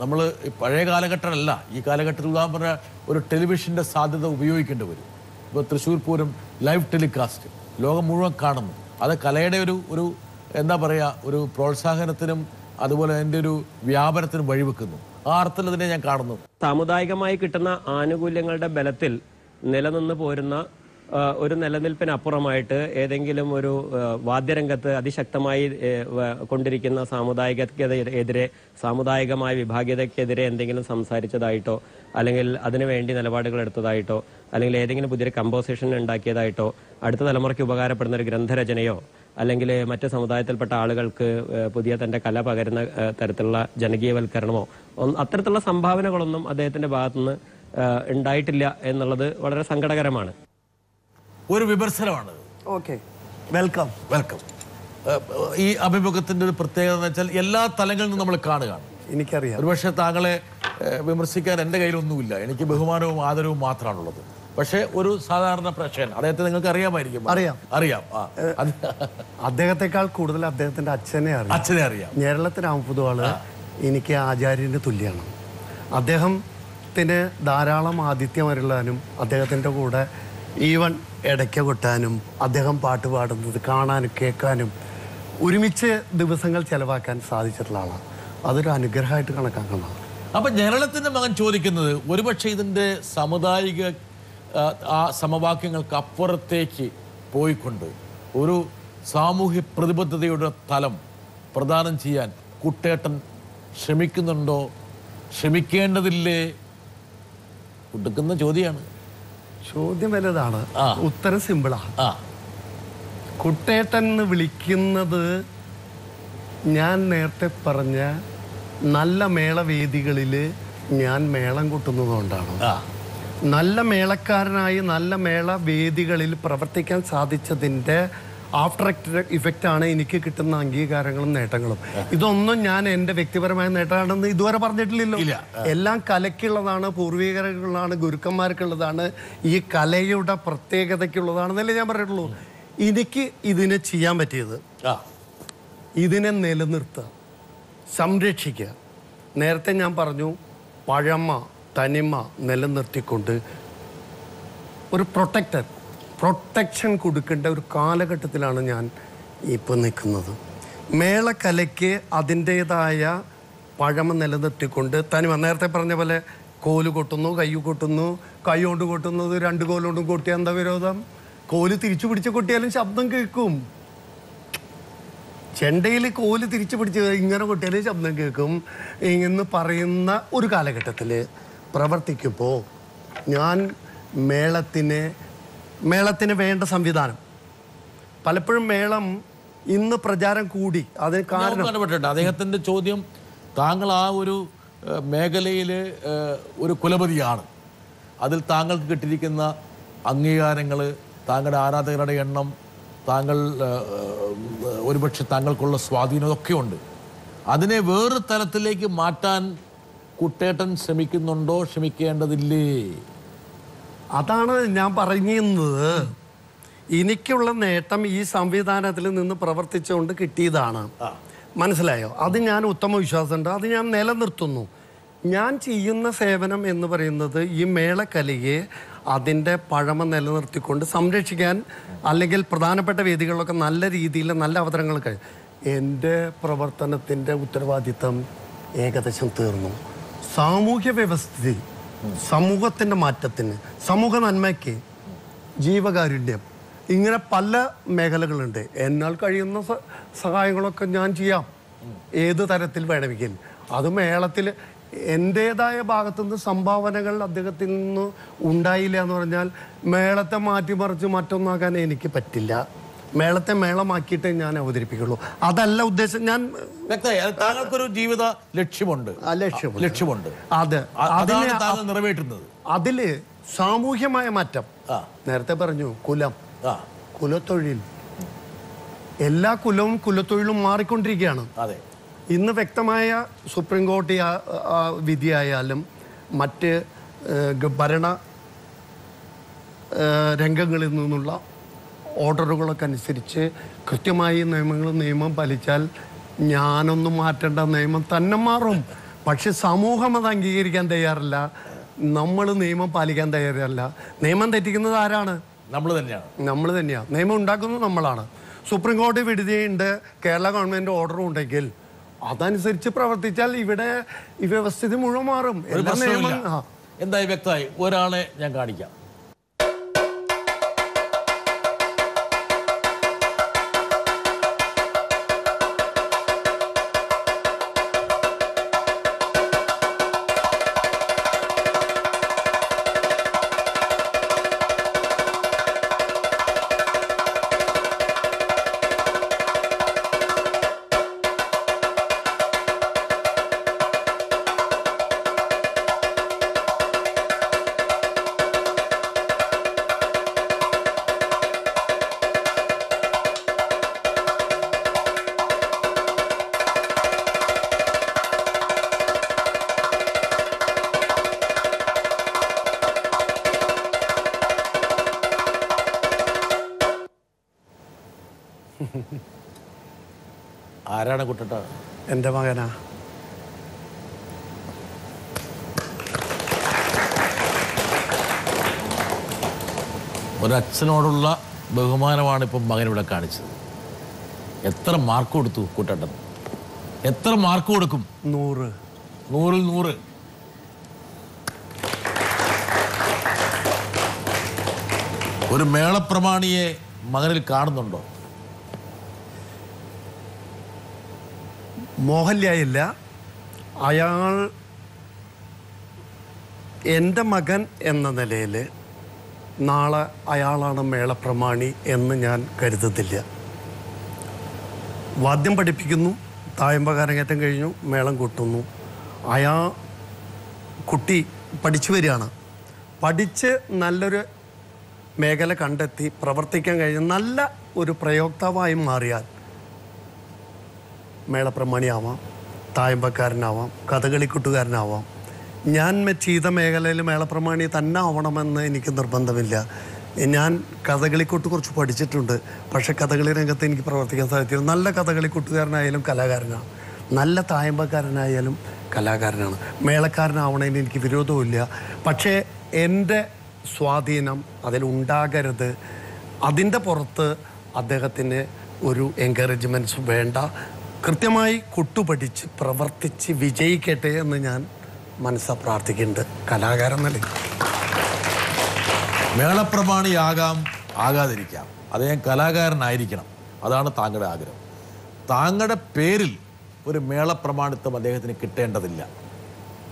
നമ്മൾ പഴയ കാലഘട്ടമല്ല, ഈ കാലഘട്ടത്തിൽ ഉദാഹരണം ഒരു ടെലിവിഷൻ്റെ സാധ്യത ഉപയോഗിക്കേണ്ടി വരും. ഇപ്പോൾ തൃശ്ശൂർ പൂരം ലൈവ് ടെലികാസ്റ്റ് ലോകം മുഴുവൻ കാണുന്നു. അത് കലയുടെ ഒരു എന്താ പറയുക, ഒരു പ്രോത്സാഹനത്തിനും അതുപോലെ അതിൻ്റെ ഒരു വ്യാപനത്തിനും വഴിവെക്കുന്നു. ആ അർത്ഥത്തിൽ അതിനെ ഞാൻ കാണുന്നു. സാമുദായികമായി കിട്ടുന്ന ആനുകൂല്യങ്ങളുടെ ബലത്തിൽ നിലനിന്ന് പോരുന്ന ഒരു നിലനിൽപ്പിനപ്പുറമായിട്ട് ഏതെങ്കിലും ഒരു വാദ്യരംഗത്ത് അതിശക്തമായി കൊണ്ടിരിക്കുന്ന സാമുദായികതയ്ക്കെതിരെ, സാമുദായികമായ വിഭാഗീയതയ്ക്കെതിരെ എന്തെങ്കിലും സംസാരിച്ചതായിട്ടോ അല്ലെങ്കിൽ അതിനുവേണ്ടി നിലപാടുകൾ എടുത്തതായിട്ടോ അല്ലെങ്കിൽ ഏതെങ്കിലും പുതിയൊരു കമ്പോസിഷൻ ഉണ്ടാക്കിയതായിട്ടോ അടുത്ത തലമുറയ്ക്ക് ഉപകാരപ്പെടുന്ന ഒരു ഗ്രന്ഥരചനയോ അല്ലെങ്കിൽ മറ്റ് സമുദായത്തിൽപ്പെട്ട ആളുകൾക്ക് പുതിയ തൻ്റെ കല പകരുന്ന തരത്തിലുള്ള ജനകീയവൽക്കരണമോ അത്തരത്തിലുള്ള സംഭാവനകളൊന്നും അദ്ദേഹത്തിൻ്റെ ഭാഗത്തുനിന്ന് ഉണ്ടായിട്ടില്ല എന്നുള്ളത് വളരെ സങ്കടകരമാണ്. ഒരു വിമർശനമാണ്. Okay, welcome. ഈ അഭിമുഖത്തിൻ്റെ ഒരു പ്രത്യേകത എന്ന് വെച്ചാൽ എല്ലാ തലങ്ങളിൽ നിന്നും നമ്മൾ കാണുകയാണ്. എനിക്കറിയാം. ഒരുപക്ഷെ താങ്കളെ വിമർശിക്കാൻ എൻ്റെ കയ്യിലൊന്നുമില്ല. എനിക്ക് ബഹുമാനവും ആദരവും മാത്രമാണുള്ളത്. പക്ഷേ ഒരു സാധാരണ പ്രേക്ഷകൻ, അദ്ദേഹത്തെ നിങ്ങൾക്ക് അറിയാമായിരിക്കും. അറിയാം. അദ്ദേഹത്തെക്കാൾ കൂടുതൽ അദ്ദേഹത്തിന്റെ അച്ഛനെ അറിയാം. ഞേരളത്തിന് രാമപുതുവാള് എനിക്ക് ആചാര്യന്റെ തുല്യമാണ്. അദ്ദേഹത്തിന് ധാരാളം ആതിഥ്യം അരുളാനും അദ്ദേഹത്തിന്റെ കൂടെ ഈവൻ ഇടയ്ക്ക കൊട്ടാനും അദ്ദേഹം പാട്ട് പാടുന്നത് കാണാനും കേൾക്കാനും ഒരുമിച്ച് ദിവസങ്ങൾ ചെലവാക്കാൻ സാധിച്ചിട്ടുള്ള ആളാണ്. അതൊരു അനുഗ്രഹമായിട്ട് കണക്കാക്കണം. അപ്പം ഞേരളത്തിൻ്റെ മകൻ ചോദിക്കുന്നത് ഒരുപക്ഷെ ഇതിൻ്റെ സാമുദായിക ആ സമവാക്യങ്ങൾക്ക് അപ്പുറത്തേക്ക് പോയിക്കൊണ്ട് ഒരു സാമൂഹ്യ പ്രതിബദ്ധതയുടെ തലം പ്രദാനം ചെയ്യാൻ കുട്ടേട്ടൻ ശ്രമിക്കുന്നുണ്ടോ, ശ്രമിക്കേണ്ടതില്ലേ? കൊടുക്കുന്ന ചോദ്യമാണ്. ചോദ്യം വലുതാണ്, ഉത്തരം സിമ്പിളാണ്. കുട്ടേട്ടൻ എന്ന് വിളിക്കുന്നത് ഞാൻ നേരത്തെ പറഞ്ഞ നല്ല മേളവേദികളിൽ ഞാൻ മേളം കൂട്ടുന്നതുകൊണ്ടാണ്. നല്ല മേളക്കാരനായി നല്ല മേളവേദികളിൽ പ്രവർത്തിക്കാൻ സാധിച്ചതിൻ്റെ ആഫ്റ്റർ ഇഫക്റ്റാണ് എനിക്ക് കിട്ടുന്ന അംഗീകാരങ്ങളും നേട്ടങ്ങളും. ഇതൊന്നും ഞാൻ എൻ്റെ വ്യക്തിപരമായ നേട്ടമാണെന്ന് ഇതുവരെ പറഞ്ഞിട്ടില്ലല്ലോ. എല്ലാം കലയ്ക്കുള്ളതാണ്, പൂർവികർക്കുള്ളതാണ്, ഗുരുക്കന്മാർക്കുള്ളതാണ്, ഈ കലയുടെ പ്രത്യേകതയ്ക്കുള്ളതാണെന്നല്ലേ ഞാൻ പറഞ്ഞിട്ടുള്ളൂ. എനിക്ക് ഇതിനെ ചെയ്യാൻ പറ്റിയത് ഇതിനെ നിലനിർത്തുക, സംരക്ഷിക്കുക. നേരത്തെ ഞാൻ പറഞ്ഞു, പഴമ തനിമ നിലനിർത്തിക്കൊണ്ട് ഒരു പ്രൊട്ടക്ഷൻ കൊടുക്കേണ്ട ഒരു കാലഘട്ടത്തിലാണ് ഞാൻ ഇപ്പോൾ നിൽക്കുന്നത്. മേളക്കലയ്ക്ക് അതിൻ്റേതായ പഴമ നിലനിർത്തിക്കൊണ്ട് തനിമ, നേരത്തെ പറഞ്ഞ പോലെ കോല് കൊട്ടുന്നു, കൈ കൊട്ടുന്നു, കൈ കൊണ്ട് കൊട്ടുന്നത് 2 കോലുകൊണ്ടും കൊട്ടിയാൽ എന്താ വിരോധം? കോല് തിരിച്ചു പിടിച്ച് കൊട്ടിയാലും ശബ്ദം കേൾക്കും. ചെണ്ടയിൽ കോല് തിരിച്ചു പിടിച്ച് ഇങ്ങനെ കൊട്ടിയാലും ശബ്ദം കേൾക്കും എന്ന് പറയുന്ന ഒരു കാലഘട്ടത്തിൽ പ്രവർത്തിക്കുമ്പോൾ ഞാൻ മേളത്തിന് വേണ്ട സംവിധാനം, പലപ്പോഴും മേളം ഇന്ന് പ്രചാരം കൂടി. അതിന് കാരണം അദ്ദേഹത്തിൻ്റെ ചോദ്യം, താങ്കൾ ആ ഒരു മേഖലയിൽ ഒരു കുലപതിയാണ്. അതിൽ താങ്കൾക്ക് കിട്ടിയിരിക്കുന്ന അംഗീകാരങ്ങൾ, താങ്കളുടെ ആരാധകരുടെ എണ്ണം, താങ്കൾ ഒരുപക്ഷെ താങ്കൾക്കുള്ള സ്വാധീനം ഒക്കെ ഉണ്ട്. അതിനെ വേറൊരു തലത്തിലേക്ക് മാറ്റാൻ കുട്ടേട്ടൻ ശ്രമിക്കുന്നുണ്ടോ, ശ്രമിക്കേണ്ടതില്ലേ? അതാണ് ഞാൻ പറയുന്നത്. എനിക്കുള്ള നേട്ടം ഈ സംവിധാനത്തിൽ നിന്ന് പ്രവർത്തിച്ചുകൊണ്ട് കിട്ടിയതാണ്. മനസ്സിലായോ? അത് ഞാൻ ഉത്തമ വിശ്വാസമുണ്ട്, അത് ഞാൻ നിലനിർത്തുന്നു. ഞാൻ ചെയ്യുന്ന സേവനം എന്ന് പറയുന്നത് ഈ മേളക്കലയെ അതിൻ്റെ പഴമ നിലനിർത്തിക്കൊണ്ട് സംരക്ഷിക്കാൻ, അല്ലെങ്കിൽ പ്രധാനപ്പെട്ട വേദികളിലൊക്കെ നല്ല രീതിയിൽ നല്ല അവതരണങ്ങൾ എൻ്റെ പ്രവർത്തനത്തിൻ്റെ ഉത്തരവാദിത്തം ഏകദേശം തീർന്നു. സാമൂഹ്യ വ്യവസ്ഥിതി സമൂഹത്തിൻ്റെ മാറ്റത്തിന്, സമൂഹ നന്മയ്ക്ക്, ജീവകാരുണ്യം, ഇങ്ങനെ പല മേഖലകളുണ്ട്. എന്നാൽ കഴിയുന്ന സഹായങ്ങളൊക്കെ ഞാൻ ചെയ്യാം, ഏത് തരത്തിൽ വേണമെങ്കിൽ. അത് മേളത്തിൽ എൻ്റേതായ ഭാഗത്തുനിന്ന് സംഭാവനകൾ അദ്ദേഹത്തിൽ നിന്ന് ഉണ്ടായില്ല എന്ന് പറഞ്ഞാൽ മേളത്തെ മാറ്റിമറിച്ച് മറ്റൊന്നാക്കാൻ എനിക്ക് പറ്റില്ല. മേളത്തെ മേളമാക്കിയിട്ടേ ഞാൻ അവതരിപ്പിക്കുള്ളൂ. അതല്ല ഉദ്ദേശം. ഞാൻ താങ്കൾക്കൊരു ജീവിത ലക്ഷ്യമുണ്ട്, ലക്ഷ്യമുണ്ട്. അത് നിറവേറ്റുന്നത് അതില് സാമൂഹ്യമായ മാറ്റം. നേരത്തെ പറഞ്ഞു കുലം, കുലത്തൊഴിൽ, എല്ലാ കുലവും കുലത്തൊഴിലും മാറിക്കൊണ്ടിരിക്കുകയാണ്. അതെ. ഇന്ന് വ്യക്തമായ സുപ്രീം കോടതി വിധിയായാലും മറ്റ് ഭരണ രംഗങ്ങളിൽ നിന്നുള്ള ഓർഡറുകളൊക്കെ അനുസരിച്ച് കൃത്യമായി നിയമം പാലിച്ചാൽ ഞാനൊന്നും മാറ്റേണ്ട, നിയമം തന്നെ മാറും. പക്ഷെ സമൂഹം അത് അംഗീകരിക്കാൻ തയ്യാറല്ല, നമ്മൾ നിയമം പാലിക്കാൻ തയ്യാറല്ല. നിയമം തെറ്റിക്കുന്നത് ആരാണ്? നമ്മൾ തന്നെയാണ്. നിയമം ഉണ്ടാക്കുന്നത് നമ്മളാണ്. സുപ്രീം കോടതി വിടുതിയുണ്ട്, കേരള ഗവൺമെൻറ് ഓർഡറും ഉണ്ടെങ്കിൽ അതനുസരിച്ച് പ്രവർത്തിച്ചാൽ ഇവിടെ ഈ വ്യവസ്ഥിതി മുഴുവൻ മാറും. എല്ലാ നിയമം എന്തായി വ്യക്തമായി. ഒരാളെ ഞാൻ കാണിക്കാം. ആരാണ് കുട്ടട്ട? എൻ്റെ മകനാ. ഒരച്ഛനോടുള്ള ബഹുമാനമാണ് ഇപ്പം മകൻ ഇവിടെ കാണിച്ചത്. എത്ര മാർക്ക് കൊടുത്തു കുട്ടട്ടൻ? എത്ര മാർക്ക് കൊടുക്കും? 100. 100-ൽ 100. ഒരു മേളപ്രമാണിയെ മകനിൽ കാണുന്നുണ്ടോ? മോഹൻലാലില്ല, അയാൾ എൻ്റെ മകൻ എന്ന നിലയിൽ നാളെ അയാളാണ് മേളപ്രമാണി എന്ന് ഞാൻ കരുതുന്നില്ല. വാദ്യം പഠിപ്പിക്കുന്നു, തായമ്പക അരങ്ങേറ്റം കഴിഞ്ഞു, മേളം കൂട്ടുന്നു. കുട്ടി പഠിച്ചു വരികയാണ്. പഠിച്ച് നല്ലൊരു മേഖല കണ്ടെത്തി പ്രവർത്തിക്കാൻ കഴിഞ്ഞ നല്ല ഒരു പ്രയോക്താവായി മാറിയാൽ മേളപ്രമാണിയാവാം, തായമ്പക്കാരനാവാം, കഥകളിക്കുട്ടുകാരനാവാം. ഞാൻ ചെയ്ത മേഖലയിൽ മേളപ്രമാണി തന്നെ ആവണമെന്ന് എനിക്ക് നിർബന്ധമില്ല. ഞാൻ കഥകളിക്കൊട്ട് കുറച്ച് പഠിച്ചിട്ടുണ്ട്, പക്ഷേ കഥകളി രംഗത്ത് എനിക്ക് പ്രവർത്തിക്കാൻ സാധിച്ചില്ല. നല്ല കഥകളിക്കൊട്ടുകാരനായാലും കലാകാരനാണ്, നല്ല തായമ്പക്കാരനായാലും കലാകാരനാണ്. മേളക്കാരനാവണതിന് എനിക്ക് വിരോധമില്ല. പക്ഷേ എൻ്റെ സ്വാധീനം അതിലുണ്ടാകരുത്. അതിൻ്റെ പുറത്ത് അദ്ദേഹത്തിന് ഒരു എൻകറേജ്മെൻറ്റ്സ് വേണ്ട. കൃത്യമായി കൊട്ടുപഠിച്ച് പ്രവർത്തിച്ച് വിജയിക്കട്ടെ എന്ന് ഞാൻ മനസ്സാ പ്രാർത്ഥിക്കുന്നുണ്ട്. കലാകാരൻ എന്നല്ലേ. ആകാതിരിക്കാം, അദ്ദേഹം കലാകാരനായിരിക്കണം. അതാണ് താങ്കളുടെ ആഗ്രഹം. താങ്കളുടെ പേരിൽ ഒരു മേളപ്രമാണിത്വം അദ്ദേഹത്തിന് കിട്ടേണ്ടതില്ല,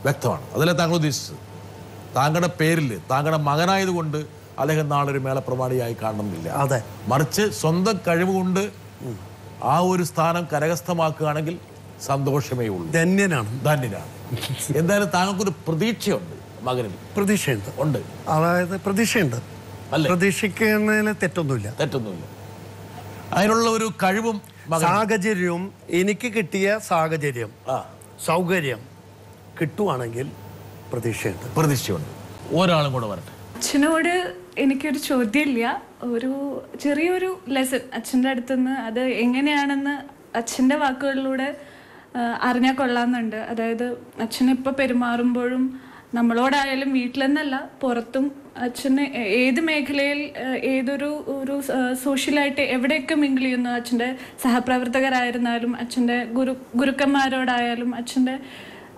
വ്യക്തമാണ്. അതല്ലേ താങ്കൾ ഉദ്ദേശിച്ചത്? താങ്കളുടെ പേരിൽ താങ്കളുടെ മകനായതുകൊണ്ട് അദ്ദേഹം നാളെ ഒരു മേളപ്രമാണിയായി കാണണമെന്നില്ല. അതെ, മറിച്ച് സ്വന്തം കഴിവുകൊണ്ട് ആ ഒരു സ്ഥാനം കരഗസ്ഥമാക്കുകയാണെങ്കിൽ സന്തോഷമേ ഉള്ളൂ. ധന്യനാണ്. എന്തായാലും താങ്കൾക്കൊരു പ്രതീക്ഷയുണ്ട് മകനിൽ. പ്രതീക്ഷയുണ്ട്. ഉണ്ട്. അതായത് പ്രതീക്ഷയുണ്ട്. പ്രതീക്ഷിക്കുന്നതിൽ തെറ്റൊന്നുമില്ല. അതിനുള്ള ഒരു കഴിവും സാഹചര്യവും എനിക്ക് കിട്ടിയ സാഹചര്യം സൗകര്യം കിട്ടുവാണെങ്കിൽ പ്രതീക്ഷയുണ്ട്. ഒരാളും കൂടെ വരട്ടെ. അച്ഛനോട് എനിക്കൊരു ചോദ്യമില്ല, ഒരു ചെറിയൊരു ലെസൺ അച്ഛൻ്റെ അടുത്തുനിന്ന്. അത് എങ്ങനെയാണെന്ന് അച്ഛൻ്റെ വാക്കുകളിലൂടെ അറിഞ്ഞാൽ കൊള്ളാമെന്നുണ്ട്. അതായത് അച്ഛൻ ഇപ്പോൾ പെരുമാറുമ്പോഴും നമ്മളോടായാലും വീട്ടിലെന്നല്ല പുറത്തും അച്ഛന് ഏത് മേഖലയിൽ ഏതൊരു സോഷ്യലായിട്ട് എവിടെയൊക്കെ മിങ്കിൾ ചെയ്യുന്നു, അച്ഛൻ്റെ സഹപ്രവർത്തകരായിരുന്നാലും അച്ഛൻ്റെ ഗുരുക്കന്മാരോടായാലും അച്ഛൻ്റെ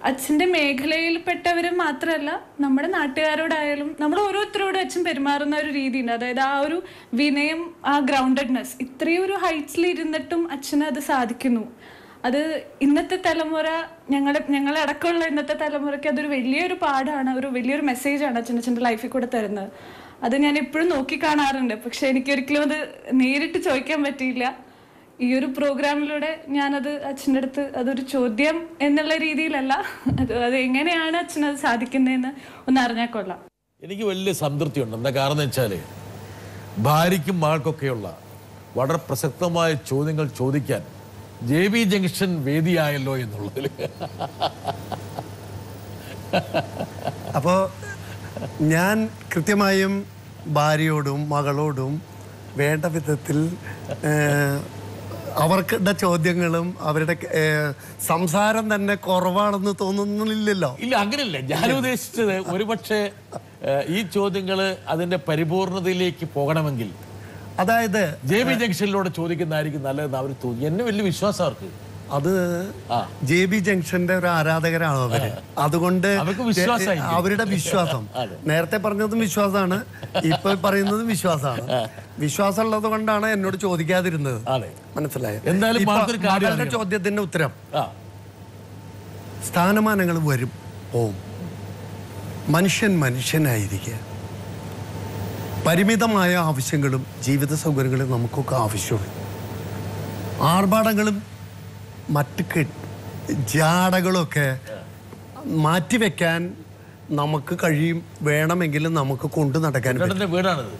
അച്ഛൻ്റെ മേഖലയിൽപ്പെട്ടവർ മാത്രമല്ല നമ്മുടെ നാട്ടുകാരോടായാലും നമ്മൾ ഓരോരുത്തരോടും അച്ഛൻ പെരുമാറുന്ന ഒരു രീതിയുണ്ട്. അതായത് ആ ഒരു വിനയം, ആ ഗ്രൗണ്ടഡ്നെസ്, ഇത്രയും ഒരു ഹൈറ്റ്സിൽ ഇരുന്നിട്ടും അച്ഛന് അത് സാധിക്കുന്നു. അത് ഇന്നത്തെ തലമുറ, ഞങ്ങളെ അടക്കമുള്ള ഇന്നത്തെ തലമുറയ്ക്ക് അതൊരു വലിയൊരു പാഠമാണ്, ഒരു വലിയൊരു മെസ്സേജാണ് അച്ഛൻ്റെ ലൈഫിൽ കൂടെ തരുന്നത്. അത് ഞാൻ എപ്പോഴും നോക്കിക്കാണാറുണ്ട്. പക്ഷെ എനിക്കൊരിക്കലും അത് നേരിട്ട് ചോദിക്കാൻ പറ്റിയില്ല. ഈ ഒരു പ്രോഗ്രാമിലൂടെ ഞാനത് അച്ഛൻ്റെ അടുത്ത് അതൊരു ചോദ്യം എന്നുള്ള രീതിയിലല്ല, അത് എങ്ങനെയാണ് അച്ഛനത് സാധിക്കുന്നതെന്ന് ഒന്ന് അറിഞ്ഞാൽ കൊള്ളാം. എനിക്ക് വലിയ സംതൃപ്തിയുണ്ട്. എന്താ കാരണം എന്ന് വെച്ചാൽ ഭാര്യയ്ക്കും മകൾക്കൊക്കെയുള്ള വളരെ പ്രസക്തമായ ചോദ്യങ്ങൾ ചോദിക്കാൻ JB ജംഗ്ഷൻ വേദിയായല്ലോ എന്നുള്ളതിൽ. അപ്പോൾ ഞാൻ കൃത്യമായും ഭാര്യയോടും മകളോടും വേണ്ട വിധത്തിൽ അവർക്കുടെ ചോദ്യങ്ങളും അവരുടെ സംസാരം തന്നെ കുറവാണെന്ന് തോന്നുന്നില്ലല്ലോ. ഇല്ല, അങ്ങനെയല്ല ഞാൻ ഉദ്ദേശിച്ചത്. ഒരുപക്ഷെ ഈ ചോദ്യങ്ങൾ അതിന്റെ പരിപൂർണതയിലേക്ക് പോകണമെങ്കിൽ അതായത് JB ജംഗ്ഷനിലൂടെ ചോദിക്കുന്നതായിരിക്കും നല്ലതെന്ന് അവർ തോന്നി. എന്നെ വലിയ വിശ്വാസം അവർക്ക്. അത് JB ജംഗ്ഷന്റെ ഒരു ആരാധകരാണ് അവര്. അതുകൊണ്ട് അവരുടെ വിശ്വാസം, നേരത്തെ പറഞ്ഞതും വിശ്വാസമാണ്, ഇപ്പൊ പറയുന്നതും വിശ്വാസമാണ്. വിശ്വാസം ഉള്ളത് കൊണ്ടാണ് എന്നോട് ചോദിക്കാതിരുന്നത്. മനസ്സിലായോ? എന്തായാലും ചോദ്യത്തിന്റെ ഉത്തരം, സ്ഥാനമാനങ്ങൾ വരും പോവും, മനുഷ്യനായിരിക്കുക, പരിമിതമായ ആവശ്യങ്ങളും ജീവിത സൗകര്യങ്ങളും നമുക്കൊക്കെ ആവശ്യമുള്ളൂ. ആർഭാടങ്ങളും മറ്റ് ജാടകളൊക്കെ മാറ്റിവെക്കാൻ നമുക്ക് കഴിയും. വേണമെങ്കിലും നമുക്ക് കൊണ്ടു നടക്കാൻ. വീടാണിത്,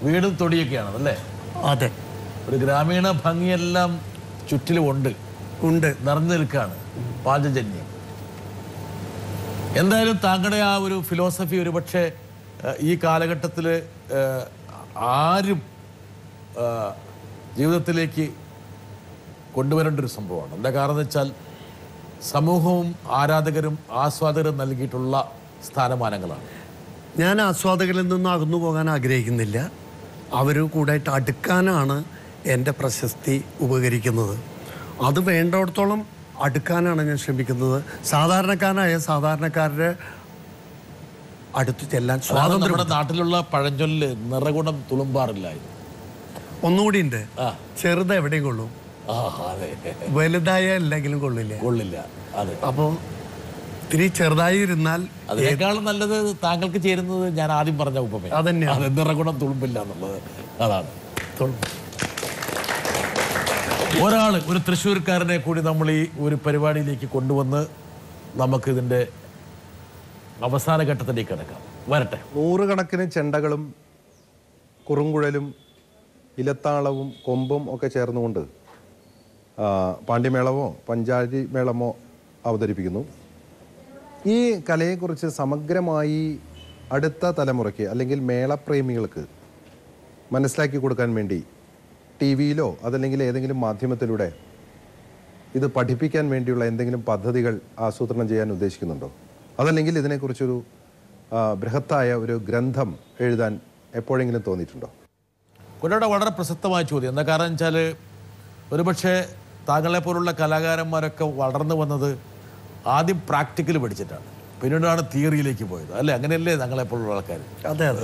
വീടും തൊടിയൊക്കെയാണ് അല്ലേ? അതെ. ഒരു ഗ്രാമീണ ഭംഗിയെല്ലാം ചുറ്റിലും ഉണ്ട്, നിറഞ്ഞു നിൽക്കുകയാണ് പാചജന്യം. എന്തായാലും താങ്കളുടെ ആ ഒരു ഫിലോസഫി ഒരുപക്ഷെ ഈ കാലഘട്ടത്തിൽ ആരും ജീവിതത്തിലേക്ക് കൊണ്ടുവരേണ്ട ഒരു സംഭവമാണ്. എന്താ കാരണം എന്ന് വെച്ചാൽ സമൂഹവും ആരാധകരും ആസ്വാദകരും നൽകിയിട്ടുള്ള സ്ഥാനമാനങ്ങളാണ്. ഞാൻ ആസ്വാദകരിൽ നിന്നും അകന്നു പോകാൻ ആഗ്രഹിക്കുന്നില്ല. അവർ കൂടായിട്ട് അടുക്കാനാണ് എൻ്റെ പ്രശസ്തി ഉപകരിക്കുന്നത്. അത് വേണ്ടിടത്തോളം അടുക്കാനാണ് ഞാൻ ശ്രമിക്കുന്നത്. സാധാരണക്കാരുടെ അടുത്ത് ചെല്ലാൻ സ്വാതന്ത്ര്യം. നമ്മുടെ നാട്ടിലുള്ള പഴഞ്ചൊല്ല് നിറകുണം തുളുമ്പാറില്ലായിരുന്നു. ഒന്നുകൂടി ഉണ്ട്, ചെറുത് എവിടെയും കൊള്ളും, വലുതായ എന്തെങ്കിലും കൊള്ളില്ല. അപ്പോൾ ഇത്തിരി ചെറുതായി ഇരുന്നാൽ അതിനേക്കാളും നല്ലത് താങ്കൾക്ക് ചേരുന്നത് ഞാൻ ആദ്യം പറഞ്ഞ ഉപമ അതന്നെയാണ്, നിറകുണം തുളുമ്പില്ല എന്നുള്ളത്. അതാണ് ഒരു തൃശ്ശൂർക്കാരനെ കൂടി നമ്മൾ ഈ ഒരു പരിപാടിയിലേക്ക് കൊണ്ടുവന്ന് നമുക്കിതിൻ്റെ അവസാന ഘട്ടത്തിലേക്ക് കിടക്കാം. വരട്ടെ. നൂറുകണക്കിന് ചെണ്ടകളും കുറുങ്കുഴലും ഇലത്താളവും കൊമ്പും ഒക്കെ ചേർന്നുകൊണ്ട് പാണ്ഡ്യമേളമോ പഞ്ചാരി മേളമോ അവതരിപ്പിക്കുന്നു. ഈ കലയെക്കുറിച്ച് സമഗ്രമായി അടുത്ത തലമുറയ്ക്ക് അല്ലെങ്കിൽ മേളപ്രേമികൾക്ക് മനസ്സിലാക്കി കൊടുക്കാൻ വേണ്ടി TV-യിലോ അതല്ലെങ്കിൽ ഏതെങ്കിലും മാധ്യമത്തിലൂടെ ഇത് പഠിപ്പിക്കാൻ വേണ്ടിയുള്ള എന്തെങ്കിലും പദ്ധതികൾ ആസൂത്രണം ചെയ്യാൻ ഉദ്ദേശിക്കുന്നുണ്ടോ? അതല്ലെങ്കിൽ ഇതിനെക്കുറിച്ചൊരു ബൃഹത്തായ ഒരു ഗ്രന്ഥം എഴുതാൻ എപ്പോഴെങ്കിലും തോന്നിയിട്ടുണ്ടോ? കുട്ടിയുടെ വളരെ പ്രസക്തമായ ചോദ്യം. എന്താ കാരണം വെച്ചാൽ ഒരുപക്ഷെ താങ്കളെ പോലുള്ള കലാകാരന്മാരൊക്കെ വളർന്നു വന്നത് ആദ്യം പ്രാക്ടിക്കൽ പഠിച്ചിട്ടാണ്, പിന്നീടാണ് തിയറിയിലേക്ക് പോയത് അല്ലേ? അങ്ങനെയല്ലേ താങ്കളെപ്പോലുള്ള ആൾക്കാർ?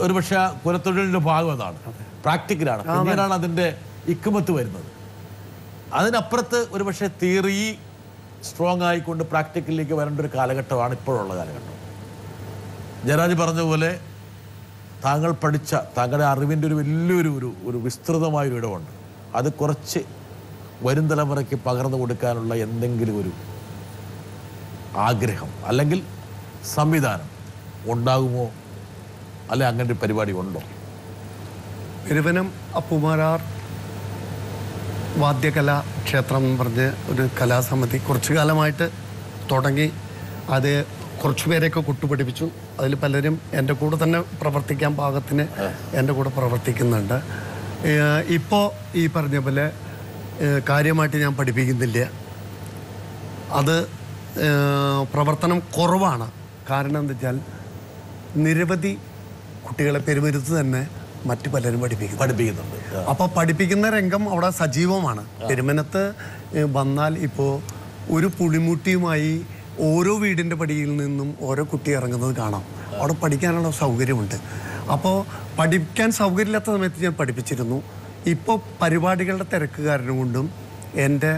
ഒരുപക്ഷെ കുലത്തൊഴിലിൻ്റെ ഭാഗം അതാണ്, പ്രാക്ടിക്കലാണ്. പിന്നീടാണ് അതിൻ്റെ ഇക്കുമത്ത് വരുന്നത്. അതിനപ്പുറത്ത് ഒരുപക്ഷെ തിയറി സ്ട്രോങ് ആയിക്കൊണ്ട് പ്രാക്ടിക്കലിലേക്ക് വരേണ്ട ഒരു കാലഘട്ടമാണ് ഇപ്പോഴുള്ള കാലഘട്ടം. ജയരാജ് പറഞ്ഞതുപോലെ താങ്കൾ പഠിച്ച താങ്കളുടെ അറിവിൻ്റെ ഒരു വലിയൊരു ഒരു വിസ്തൃതമായൊരു ഇടമുണ്ട്. അത് കുറച്ച് വരും തലമുറയ്ക്ക് പകർന്നു കൊടുക്കാനുള്ള എന്തെങ്കിലും ഒരു ആഗ്രഹം അല്ലെങ്കിൽ സംവിധാനം ഉണ്ടാകുമോ? അല്ലെ അങ്ങനെ ഒരു പരിപാടി ഉണ്ടോ? പെരുവനം അപ്പുമാരാർ വാദ്യകലാ ക്ഷേത്രം എന്ന് പറഞ്ഞ് ഒരു കലാസമിതി കുറച്ചു കാലമായിട്ട് തുടങ്ങി. അത് കുറച്ചു പേരെയൊക്കെ കൂട്ടുപിടിപ്പിച്ചു. അതിൽ പലരും എൻ്റെ കൂടെ തന്നെ പ്രവർത്തിക്കാൻ പാകത്തിന് എൻ്റെ കൂടെ പ്രവർത്തിക്കുന്നുണ്ട്. ഇപ്പോൾ ഈ പറഞ്ഞ പോലെ കാര്യമായിട്ട് ഞാൻ പഠിപ്പിക്കുന്നില്ല. അത് പ്രവർത്തനം കുറവാണ്. കാരണം എന്താ വെച്ചാൽ നിരവധി കുട്ടികളെ പെരുമരുത്ത് തന്നെ മറ്റു പലരും പഠിപ്പിക്കുന്നുണ്ട്. അപ്പോൾ പഠിപ്പിക്കുന്ന രംഗം അവിടെ സജീവമാണ്. പെരുമനത്ത് വന്നാൽ ഇപ്പോൾ ഒരു പുളിമുട്ടിയുമായി ഓരോ വീടിൻ്റെ പടിയിൽ നിന്നും ഓരോ കുട്ടി ഇറങ്ങുന്നത് കാണാം. അവിടെ പഠിക്കാനുള്ള സൗകര്യമുണ്ട്. അപ്പോൾ പഠിക്കാൻ സൗകര്യമില്ലാത്ത സമയത്ത് ഞാൻ പഠിപ്പിച്ചിരുന്നു. ഇപ്പോൾ പരിപാടികളുടെ തിരക്ക് കാരണം കൊണ്ടും എൻ്റെ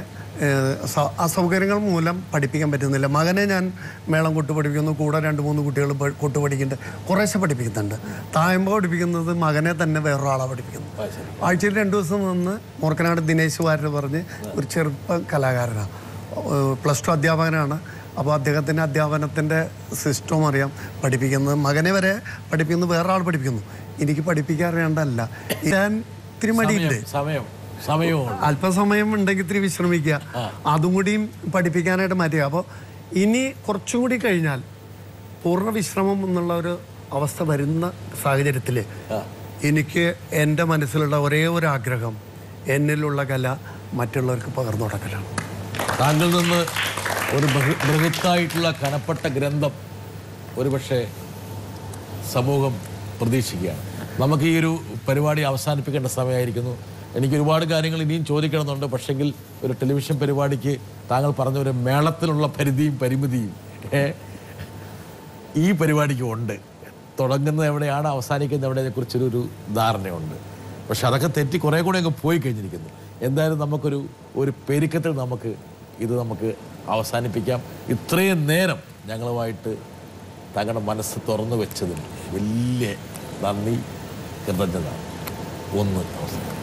അസൗകര്യങ്ങൾ മൂലം പഠിപ്പിക്കാൻ പറ്റുന്നില്ല. മകനെ ഞാൻ മേളം കൊട്ട് പഠിപ്പിക്കുന്നു, കൂടെ 2-3 കുട്ടികൾ കൊട്ട് പഠിക്കുന്നുണ്ട്, കുറേശ്ശെ പഠിപ്പിക്കുന്നുണ്ട്. തായമ്പ പഠിപ്പിക്കുന്നത് മകനെ തന്നെ വേറൊരാളാണ് പഠിപ്പിക്കുന്നത്. ആഴ്ചയിൽ 2 ദിവസം വന്ന് മൂർക്കനാട് ദിനേശ് വാര്യർ പറഞ്ഞ് ഒരു ചെറുപ്പ കലാകാരനാണ്, +2 അധ്യാപകനാണ്. അപ്പോൾ അദ്ദേഹത്തിൻ്റെ അധ്യാപനത്തിൻ്റെ സിസ്റ്റവും അറിയാം. പഠിപ്പിക്കുന്നത് മകനെ വരെ പഠിപ്പിക്കുന്നത് വേറൊരാൾ പഠിപ്പിക്കുന്നു. എനിക്ക് പഠിപ്പിക്കാറിയാണ്ടല്ല, ഞാൻ ഇത്തിരി മടിയുണ്ട്, അല്പസമയം ഉണ്ടെങ്കിൽ ഇത്തിരി വിശ്രമിക്കുക, അതും കൂടിയും പഠിപ്പിക്കാനായിട്ട് മാറ്റുക. അപ്പോൾ ഇനി കുറച്ചും കൂടി കഴിഞ്ഞാൽ പൂർണ്ണ വിശ്രമം എന്നുള്ള ഒരു അവസ്ഥ വരുന്ന സാഹചര്യത്തിൽ എനിക്ക് എൻ്റെ മനസ്സിലുള്ള ഒരേ ഒരു ആഗ്രഹം എന്നിലുള്ള കല മറ്റുള്ളവർക്ക് പകർന്നു കൊടുക്കലാണ്. താങ്കളിൽ നിന്ന് ഒരു ബൃഹത്തായിട്ടുള്ള കനപ്പെട്ട ഗ്രന്ഥം ഒരുപക്ഷെ സമൂഹം പ്രതീക്ഷിക്കുകയാണ്. നമുക്ക് ഈ ഒരു പരിപാടി അവസാനിപ്പിക്കേണ്ട സമയമായിരിക്കുന്നു. എനിക്ക് ഒരുപാട് കാര്യങ്ങൾ ഇനിയും ചോദിക്കണമെന്നുണ്ട്. പക്ഷെങ്കിൽ ഒരു ടെലിവിഷൻ പരിപാടിക്ക് താങ്കൾ പറഞ്ഞ ഒരു മേളത്തിലുള്ള പരിധിയും പരിമിതിയും ഈ പരിപാടിക്ക് ഉണ്ട്. തുടങ്ങുന്നത് എവിടെയാണ്, അവസാനിക്കുന്നത് എവിടെയെക്കുറിച്ചൊരു ധാരണയുണ്ട്. പക്ഷെ അതൊക്കെ തെറ്റി കുറേ കൂടെ അങ്ങ് പോയി കഴിഞ്ഞിരിക്കുന്നു. എന്തായാലും ഒരു പെരുക്കത്തിൽ നമുക്ക് അവസാനിപ്പിക്കാം. ഇത്രയും നേരം ഞങ്ങളുമായിട്ട് താങ്കളുടെ മനസ്സ് തുറന്നു വെച്ചതിന് വലിയ നന്ദി, കൃതജ്ഞത. അവസാനം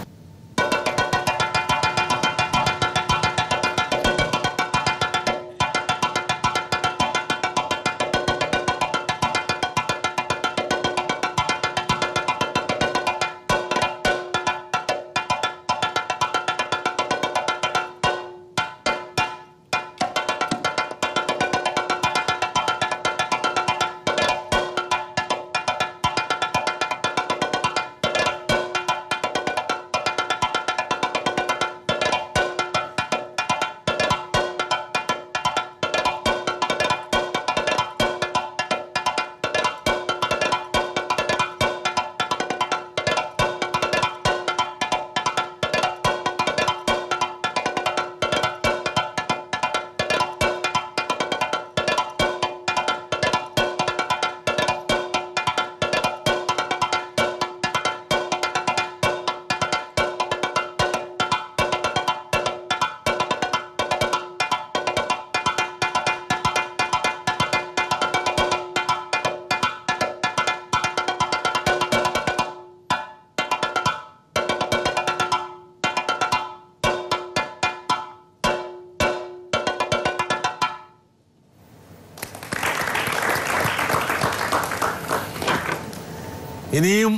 ഇനിയും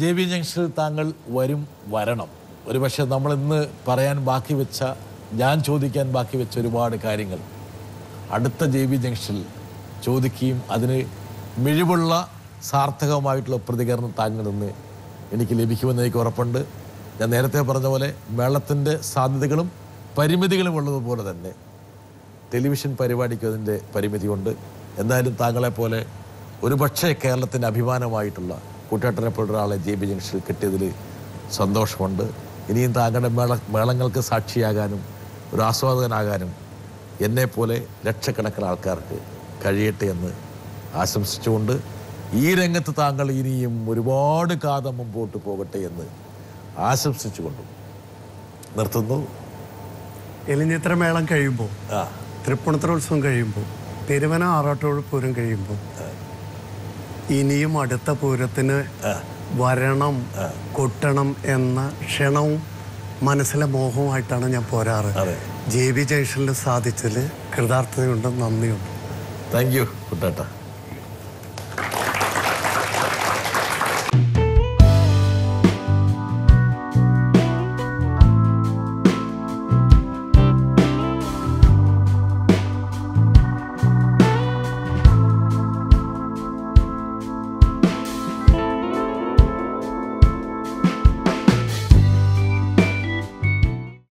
JB ജംഗ്ഷനിൽ താങ്കൾ വരണം. ഒരുപക്ഷെ നമ്മളിന്ന് ഞാൻ ചോദിക്കാൻ ബാക്കി വെച്ച ഒരുപാട് കാര്യങ്ങൾ അടുത്ത JB ജംഗ്ഷനിൽ ചോദിക്കുകയും അതിന് മിഴിവുള്ള സാർത്ഥകമായിട്ടുള്ള പ്രതികരണം താങ്കളിൽ നിന്ന് എനിക്ക് ലഭിക്കുമെന്ന് എനിക്ക് ഉറപ്പുണ്ട്. ഞാൻ നേരത്തെ പറഞ്ഞ പോലെ മേളത്തിൻ്റെ സാധ്യതകളും പരിമിതികളും ഉള്ളതുപോലെ തന്നെ ടെലിവിഷൻ പരിപാടിക്ക് അതിൻ്റെ പരിമിതിയുണ്ട്. എന്തായാലും താങ്കളെപ്പോലെ ഒരുപക്ഷെ കേരളത്തിൻ്റെ അഭിമാനമായിട്ടുള്ള കൂട്ടേട്ടനെ പോലെ ഒരാളെ JB ജംഗ്ഷനിൽ കിട്ടിയതിൽ സന്തോഷമുണ്ട്. ഇനിയും താങ്കളുടെ മേളങ്ങൾക്ക് സാക്ഷിയാകാനും ഒരു ആസ്വാദകനാകാനും എന്നെപ്പോലെ ലക്ഷക്കണക്കിന് ആൾക്കാർക്ക് കഴിയട്ടെ എന്ന് ആശംസിച്ചുകൊണ്ട് ഈ രംഗത്ത് താങ്കൾ ഇനിയും ഒരുപാട് കാലം മുമ്പോട്ട് പോകട്ടെ എന്ന് ആശംസിച്ചുകൊണ്ടും നിർത്തുന്നു. എലിഞ്ഞിത്ര മേളം കഴിയുമ്പോൾ, തൃപ്പൂണിത്തുറോത്സവം കഴിയുമ്പോൾ, പെരുവന ആറാട്ടോട് പൂരം കഴിയുമ്പോൾ ഇനിയും അടുത്ത പൂരത്തിന് വരണം, കൊട്ടണം എന്ന ക്ഷണവും മനസ്സിലെ മോഹവുമായിട്ടാണ് ഞാൻ പോരാറ്. JB ജംഗ്ഷനിൽ സാധിച്ചതിൽ കൃതാർത്ഥതയുണ്ട്, നന്ദിയുണ്ട്. Thank you കുട്ടേട്ട.